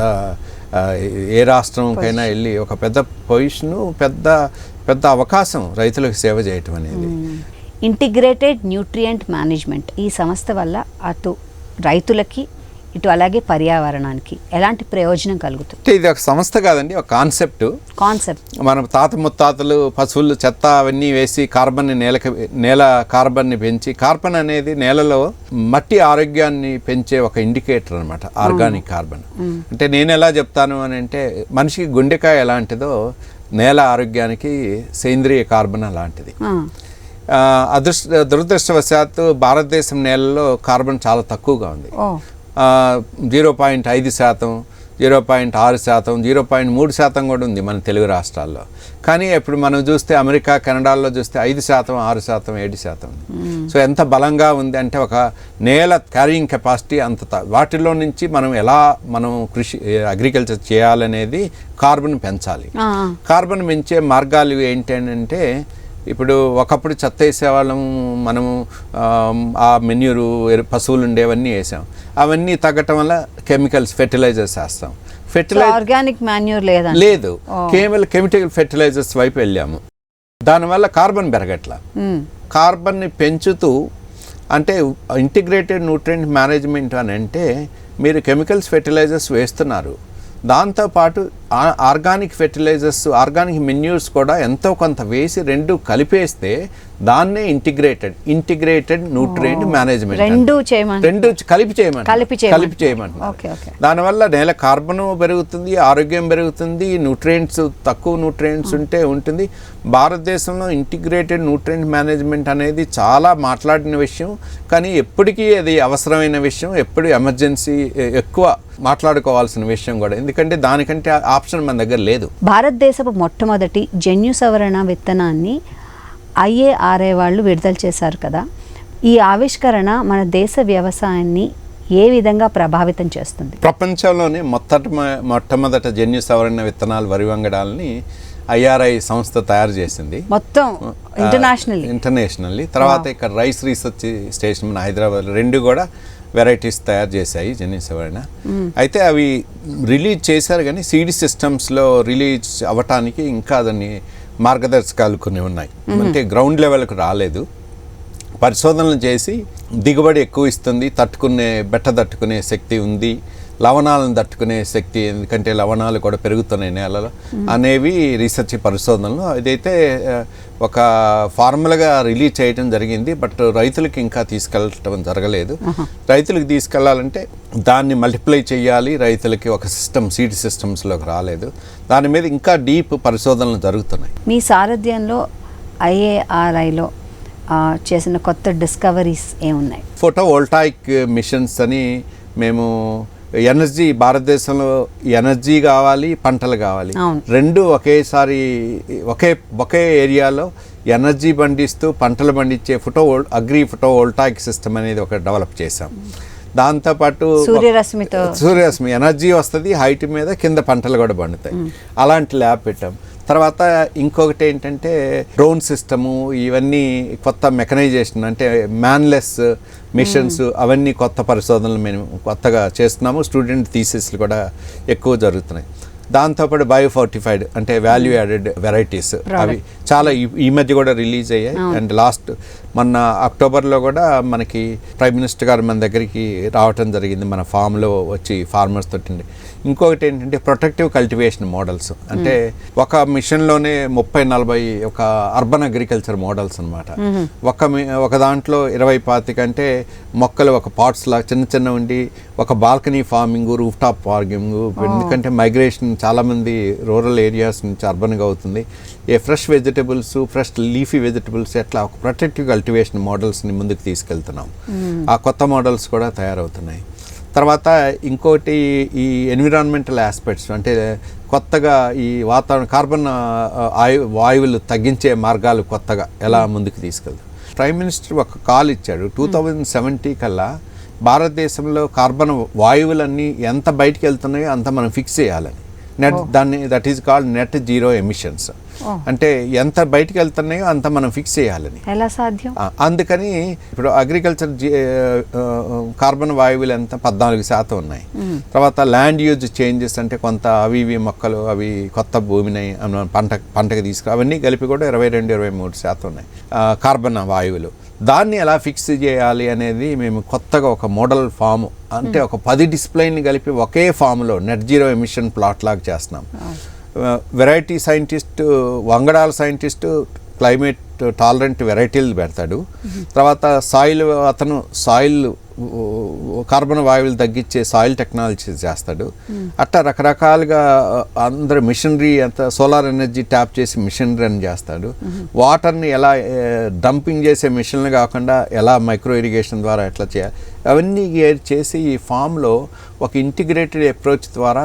ఏ రాష్ట్రంకైనా వెళ్ళి ఒక పెద్ద పొజిషను, పెద్ద అవకాశం రైతులకు సేవ చేయటం అనేది. ఇంటిగ్రేటెడ్ న్యూట్రియంట్ మేనేజ్మెంట్ ఈ సంస్థ వల్ల అటు రైతులకి ఇటు అలాగే పర్యావరణానికి ఎలాంటి ప్రయోజనం కలుగుతుంది? ఇది ఒక సంస్థ కాదండి, ఒక కాన్సెప్ట్. మన తాత ముత్తాతలు పశువులు చెత్త అవన్నీ వేసి నేల కార్బన్ని పెంచి, కార్బన్ అనేది నేలలో మట్టి ఆరోగ్యాన్ని పెంచే ఒక ఇండికేటర్ అనమాట, ఆర్గానిక్ కార్బన్. అంటే నేను ఎలా చెప్తాను అని అంటే, మనిషికి గుండెకాయ ఎలాంటిదో నేల ఆరోగ్యానికి సేంద్రియ కార్బన్ అలాంటిది. దురదృష్టవశాత్తు భారతదేశం నేలలో కార్బన్ చాలా తక్కువగా ఉంది. 0.5%, 0.6%, 0.3% కూడా ఉంది మన తెలుగు రాష్ట్రాల్లో. కానీ ఇప్పుడు మనం చూస్తే అమెరికా, కెనడాల్లో చూస్తే 5%, 6%, 7% ఉంది. సో ఎంత బలంగా ఉంది అంటే, ఒక నేల క్యారింగ్ కెపాసిటీ అంత. వాటిలో నుంచి మనం అగ్రికల్చర్ చేయాలనేది కార్బన్ పెంచాలి. కార్బన్ పెంచే మార్గాలు ఏంటంటే, ఇప్పుడు ఒకప్పుడు చెత్త వేసేవాళ్ళం మనము, ఆ మెన్యూరు పశువులు ఉండేవన్నీ వేసాం, అవన్నీ తగ్గటం వల్ల కెమికల్స్ ఫెర్టిలైజర్స్ వేస్తాం. ఆర్గానిక్ మాన్యూర్ లేదు, కేవలం కెమికల్ ఫెర్టిలైజర్స్ వైపు వెళ్ళాము. దానివల్ల కార్బన్ పెరగట్ల. కార్బన్ని పెంచుతూ, అంటే ఇంటిగ్రేటెడ్ న్యూట్రియంట్ మేనేజ్మెంట్ అని అంటే, మీరు కెమికల్స్ ఫెర్టిలైజర్స్ వేస్తున్నారు, దాంతోపాటు ఆర్గానిక్ ఫెర్టిలైజర్స్, ఆర్గానిక్ మెన్యూర్స్ కూడా ఎంతో కొంత వేసి రెండు కలిపేస్తే దాన్నే ఇంటిగ్రేటెడ్ న్యూట్రియంట్ మేనేజ్మెంట్, రెండు కలిపి చేయమంటారు. దానివల్ల నేల కార్బను పెరుగుతుంది, ఆరోగ్యం పెరుగుతుంది, న్యూట్రియంట్స్ తక్కువ న్యూట్రియంట్స్ ఉంటుంది. భారతదేశంలో ఇంటిగ్రేటెడ్ న్యూట్రియంట్ మేనేజ్మెంట్ అనేది చాలా మాట్లాడిన విషయం, కానీ ఎప్పటికీ అది అవసరమైన విషయం, ఎప్పుడు ఎమర్జెన్సీ ఎక్కువ మాట్లాడుకోవాల్సిన విషయం కూడా, ఎందుకంటే దానికంటే ఆప్షన్ మన దగ్గర లేదు. భారతదేశపు మొట్టమొదటి జన్యు సవరణ విత్తనాన్ని IARI వాళ్ళు విడుదల చేశారు కదా. ఈ ఆవిష్కరణ మన దేశ వ్యవసాయాన్ని ఏ విధంగా ప్రభావితం చేస్తుంది? ప్రపంచంలోనే మొట్టమొదట జన్యు సవరణ విత్తనాలు, వరి వంగడాలని IRI సంస్థ తయారు చేసింది, మొత్తం ఇంటర్నేషనల్లీ. తర్వాత ఇక్కడ రైస్ రీసెర్చ్ స్టేషన్ మన హైదరాబాద్, రెండు కూడా వెరైటీస్ తయారు చేశాయి జన్యు సవరణ. అయితే అవి రిలీజ్ చేశారు, కానీ సీడ్ సిస్టమ్స్లో రిలీజ్ అవ్వటానికి ఇంకా దాన్ని మార్గదర్శకాలు కొన్ని ఉన్నాయి. అంటే గ్రౌండ్ లెవెల్కి రాలేదు. పరిశోధనలు చేసి దిగుబడి ఎక్కువ ఇస్తుంది, తట్టుకునే శక్తి ఉంది, లవణాలను తట్టుకునే శక్తి, ఎందుకంటే లవణాలు కూడా పెరుగుతున్నాయి నేలలో అనేవి రీసెర్చ్ పరిశోధనలు. ఇదైతే ఒక ఫార్ములాగా రిలీజ్ చేయడం జరిగింది, బట్ రైతులకి ఇంకా తీసుకెళ్ళటం జరగలేదు. రైతులకు తీసుకెళ్లాలంటే దాన్ని మల్టిప్లై చేయాలి, రైతులకి ఒక సీడ్ సిస్టమ్స్లోకి రాలేదు. దాని మీద ఇంకా డీప్ పరిశోధనలు జరుగుతున్నాయి. మీ సారథ్యంలో IARIలో చేసిన కొత్త డిస్కవరీస్ ఏమున్నాయి? ఫోటోవోల్టాయిక్ మిషన్స్ అని మేము ఎనర్జీ, భారతదేశంలో ఎనర్జీ కావాలి, పంటలు కావాలి, రెండు ఒకేసారి ఒకే ఏరియాలో ఎనర్జీ పండిస్తూ పంటలు పండించే అగ్రి ఫోటోవోల్టాయిక్ సిస్టమ్ అనేది ఒక డెవలప్ చేసాం. దాంతోపాటు సూర్యరశ్మి ఎనర్జీ వస్తుంది, హైట్ మీద కింద పంటలు కూడా పండుతాయి. అలాంటి ల్యాబ్ పెట్టాం. తర్వాత ఇంకొకటి ఏంటంటే డ్రోన్ సిస్టము, ఇవన్నీ కొత్త మెకనైజేషన్, అంటే మ్యాన్లెస్ మిషన్స్, అవన్నీ కొత్త పరిశోధనలు మేము కొత్తగా చేస్తున్నాము. స్టూడెంట్ థీసిస్లు కూడా ఎక్కువ జరుగుతున్నాయి. దాంతోపాటు బయోఫోర్టిఫైడ్ అంటే వాల్యూ యాడెడ్ వెరైటీస్ అవి చాలా ఈ మధ్య కూడా రిలీజ్ అయ్యాయి. అండ్ లాస్ట్ మొన్న అక్టోబర్లో కూడా మనకి ప్రైమ్ మినిస్టర్ గారు మన దగ్గరికి రావటం జరిగింది, మన ఫామ్లో వచ్చి ఫార్మర్స్ తోటి. ఇంకొకటి ఏంటంటే ప్రొటెక్టివ్ కల్టివేషన్ మోడల్స్, అంటే ఒక మిషన్లోనే 30-40 ఒక అర్బన్ అగ్రికల్చర్ మోడల్స్ అనమాట. ఒక దాంట్లో 20-25 కంటే మొక్కలు ఒక పాట్స్ లా చిన్న ఉండి ఒక balcony farming, roof top farming. ఎందుకంటే మైగ్రేషన్ చాలామంది రూరల్ ఏరియాస్ నుంచి అర్బన్గా అవుతుంది. Fresh vegetables, fresh leafy vegetables ఎట్లా ఒక ప్రొటెక్టివ్ కల్టివేషన్ మోడల్స్ని ముందుకు తీసుకెళ్తున్నాం. ఆ కొత్త మోడల్స్ కూడా తయారవుతున్నాయి. తర్వాత ఇంకోటి ఈ ఎన్విరాన్మెంటల్ ఆస్పెక్ట్స్, అంటే కొత్తగా ఈ వాతావరణ కార్బన్ వాయువులు తగ్గించే మార్గాలు కొత్తగా ఎలా ముందుకు తీసుకెళ్తాం. ప్రైమ్ మినిస్టర్ ఒక కాల్ ఇచ్చాడు 2070 కల్లా భారతదేశంలో కార్బన్ వాయువులన్నీ ఎంత బయటికి వెళ్తున్నాయో అంత మనం ఫిక్స్ చేయాలని. That is called net zero emissions. అంటే ఎంత బయటికి వెళ్తున్నాయో అంత మనం ఫిక్స్ చేయాలని. ఎలా సాధ్యం? అందుకని ఇప్పుడు అగ్రికల్చర్ కార్బన్ వాయువులు ఎంత 14% ఉన్నాయి. తర్వాత ల్యాండ్ యూజ్ చేంజెస్, అంటే కొంత అవి మొక్కలు అవి కొత్త భూమిని పంటకి తీసుకురా, అవన్నీ కలిపి కూడా 22-23% ఉన్నాయి కార్బన్ వాయువులు. దాన్ని ఎలా ఫిక్స్ చేయాలి అనేది మేము కొత్తగా ఒక మోడల్ ఫామ్, అంటే ఒక 10 డిస్ప్లేని కలిపి ఒకే ఫామ్లో నెట్ జీరో ఎమిషన్ ప్లాట్ లాగా చేస్తున్నాం. వెరైటీ సైంటిస్ట్, వంగడాల సైంటిస్ట్ క్లైమేట్ టాలరెంట్ వెరైటీలు పెడతాడు. తర్వాత అతను సాయిల్ కార్బన్ వాయువులు తగ్గించే సాయిల్ టెక్నాలజీ చేస్తాడు. అట్లా రకరకాలుగా అందరూ మిషనరీ, అంత సోలార్ ఎనర్జీ ట్యాప్ చేసి మిషనరీ రన్ చేస్తాడు. వాటర్ని ఎలా డంపింగ్ చేసే మిషన్లు కాకుండా ఎలా మైక్రో ఇరిగేషన్ ద్వారా ఎట్లా చేయాలి, అవన్నీ చేసి ఈ ఫామ్లో ఒక ఇంటిగ్రేటెడ్ అప్రోచ్ ద్వారా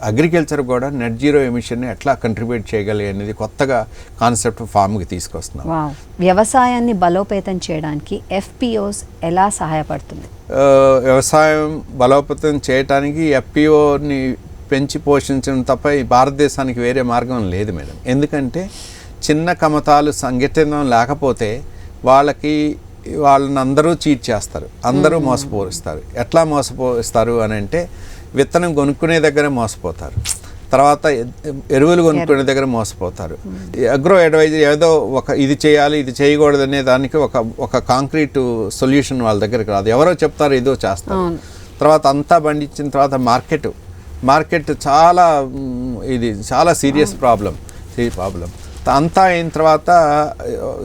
అగ్రికల్చర్ కూడా నెట్ జీరో ఎమిషన్ని ఎట్లా కంట్రిబ్యూట్ చేయగలి అనేది కొత్తగా కాన్సెప్ట్ ఫామ్కి తీసుకొస్తున్నాం. వ్యవసాయాన్ని బలోపేతం చేయడానికి FPOs ఎలా సహాయపడుతుంది? వ్యవసాయం బలోపేతం చేయడానికి FPOని పెంచి పోషించడం తప్ప ఈ భారతదేశానికి వేరే మార్గం లేదు మేడం. ఎందుకంటే చిన్న కమతాలు సంఘటితం లేకపోతే వాళ్ళని అందరూ చీట్ చేస్తారు, అందరూ మోసపోస్తారు. ఎట్లా మోసపోస్తారు అని అంటే విత్తనం కొనుక్కునే దగ్గర మోసపోతారు, తర్వాత ఎరువులు కొనుక్కునే దగ్గర మోసపోతారు. అగ్రో అడ్వైజర్ ఏదో ఇది చేయాలి ఇది చేయకూడదు అనే దానికి ఒక కాంక్రీట్ సొల్యూషన్ వాళ్ళ దగ్గరికి రాదు, ఎవరో చెప్తారు ఏదో చేస్తారు. తర్వాత అంతా పండించిన తర్వాత మార్కెట్ చాలా సీరియస్ ప్రాబ్లం. అంతా అయిన తర్వాత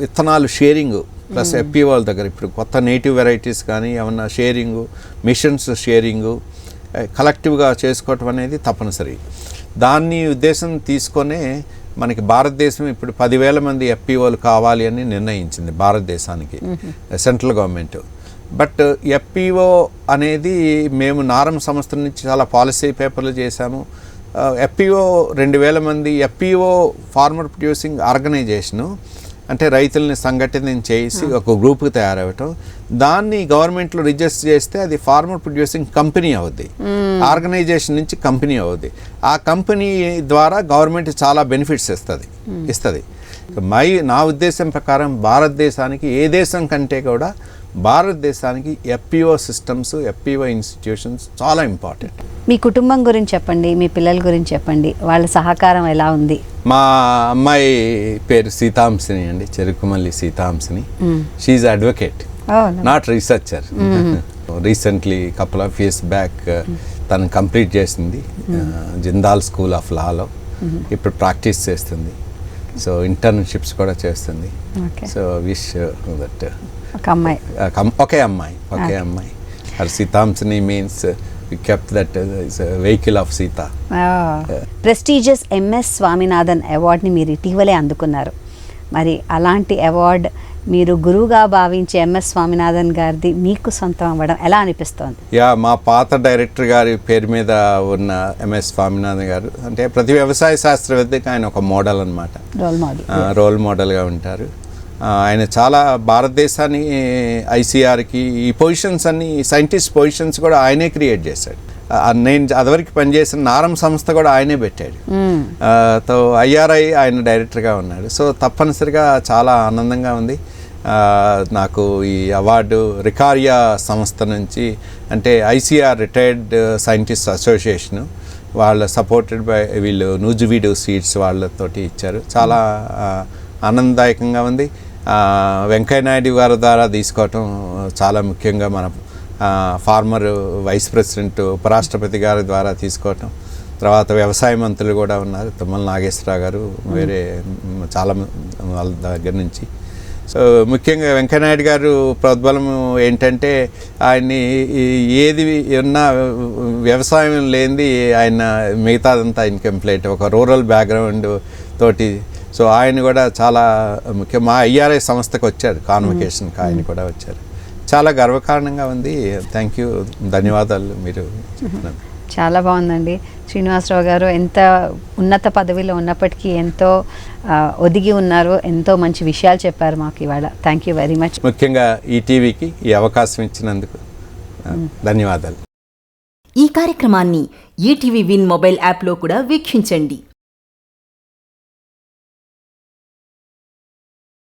విత్తనాలు షేరింగ్ ప్లస్ FPO వాళ్ళ దగ్గర ఇప్పుడు కొత్త నేటివ్ వెరైటీస్ కానీ ఏమన్నా షేరింగు, మిషన్స్ షేరింగు కలెక్టివ్గా చేసుకోవటం అనేది తప్పనిసరి. దాన్ని ఉద్దేశం తీసుకొనే మనకి భారతదేశం ఇప్పుడు 10,000 మంది FPOలు కావాలి అని నిర్ణయించింది భారతదేశానికి సెంట్రల్ గవర్నమెంట్. బట్ FPO అనేది మేము నారం సంస్థ నుంచి చాలా పాలసీ పేపర్లు చేశాము. FPO 2,000 మంది FPO ఫార్మర్ ప్రొడ్యూసింగ్ ఆర్గనైజేషను, అంటే రైతుల్ని సంఘటితం చేసి ఒక గ్రూప్కి తయారవటం, దాన్ని గవర్నమెంట్లో రిజిస్టర్ చేస్తే అది ఫార్మర్ ప్రొడ్యూసింగ్ కంపెనీ అవుద్ది, ఆర్గనైజేషన్ నుంచి కంపెనీ అవుద్ది. ఆ కంపెనీ ద్వారా గవర్నమెంట్ చాలా బెనిఫిట్స్ ఇస్తుంది. నా ఉద్దేశం ప్రకారం భారతదేశానికి ఏ దేశం కంటే కూడా భారతదేశానికి FPO సిస్టమ్స్, FPO ఇన్స్టిట్యూషన్స్ చాలా ఇంపార్టెంట్. మీ కుటుంబం గురించి చెప్పండి, మీ పిల్లల గురించి చెప్పండి, వాళ్ళ సహకారం ఎలా ఉంది? మా అమ్మాయి పేరు సీతాంశిని అండి, Cherukumalli Sitamshini. She advocate, not researcher. Recently couple of years back తను కంప్లీట్ చేసింది జిందాల్ స్కూల్ ఆఫ్ లాలో. ఇప్పుడు ప్రాక్టీస్ చేస్తుంది, సో ఇంటర్న్షిప్స్ కూడా చేస్తుంది. సో విష్ దట్ ఒకే అమ్మాయి her Sitamshini means we kept that as a vehicle of Sita. Prestigious MS Swaminathan అవార్డ్ని మీరు ఇటీవలే అందుకున్నారు. మరి అలాంటి అవార్డ్ మీరు గురువుగా భావించే MS స్వామినాథన్ గారిది మీకు సొంతం అవ్వడం ఎలా అనిపిస్తోంది? మా పాత డైరెక్టర్ గారి పేరు మీద ఉన్న MS స్వామినాథన్ గారు అంటే ప్రతి వ్యవసాయ శాస్త్రవేత్తకి ఆయన ఒక మోడల్ అనమాట, రోల్ మోడల్గా ఉంటారు. ఆయన చాలా భారతదేశాన్ని ICRకి ఈ పొజిషన్స్ అన్ని సైంటిస్ట్ పొజిషన్స్ కూడా ఆయనే క్రియేట్ చేశాడు. నేను అదివరకు పనిచేసిన నారం సంస్థ కూడా ఆయనే పెట్టాడు. IRI ఆయన డైరెక్టర్గా ఉన్నాడు. సో తప్పనిసరిగా చాలా ఆనందంగా ఉంది. నాకు ఈ అవార్డు రికారియా సంస్థ నుంచి, అంటే ICR రిటైర్డ్ సైంటిస్ట్ అసోసియేషను, వాళ్ళ సపోర్టెడ్ బై వీళ్ళు నూజివీడు సీడ్స్ వాళ్ళతోటి ఇచ్చారు. చాలా ఆనందదాయకంగా ఉంది. వెంకయ్య నాయుడు గారి ద్వారా తీసుకోవటం చాలా ముఖ్యంగా మన ఫార్మర్ వైస్ ప్రెసిడెంట్ ఉపరాష్ట్రపతి గారి ద్వారా తీసుకోవటం, తర్వాత వ్యవసాయ మంత్రులు కూడా ఉన్నారు, తుమ్మల నాగేశ్వరరావు గారు, వేరే చాలా వాళ్ళ దగ్గర నుంచి. సో ముఖ్యంగా వెంకయ్యనాయుడు గారు ప్రోద్బలం ఏంటంటే ఆయన్ని ఏది ఉన్నా వ్యవసాయం లేనిది ఆయన మిగతాదంతా ఇన్కంప్లీట్, ఒక రూరల్ బ్యాక్గ్రౌండ్ తోటి. సో ఆయన కూడా చాలా ముఖ్యం. మా ఐఆర్ఐ సంస్థకు వచ్చారు, కాన్వకేషన్కి ఆయన కూడా వచ్చారు. చాలా గర్వకారణంగా ఉంది. థ్యాంక్ యూ, ధన్యవాదాలు మీరు చెప్పినందుకు. చాలా బాగుందండి. శ్రీనివాసరావు గారు ఎంత ఉన్నత పదవిలో ఉన్నప్పటికీ ఎంతో ఒదిగి ఉన్నారు, ఎంతో మంచి విషయాలు చెప్పారు మాకు ఇవాళ. Thank you very much. ముఖ్యంగా ఈటీవీకి ఈ అవకాశం ఇచ్చినందుకు ధన్యవాదాలు. ఈ కార్యక్రమాన్ని ఈటీవీ విన్ మొబైల్ యాప్లో కూడా వీక్షించండి.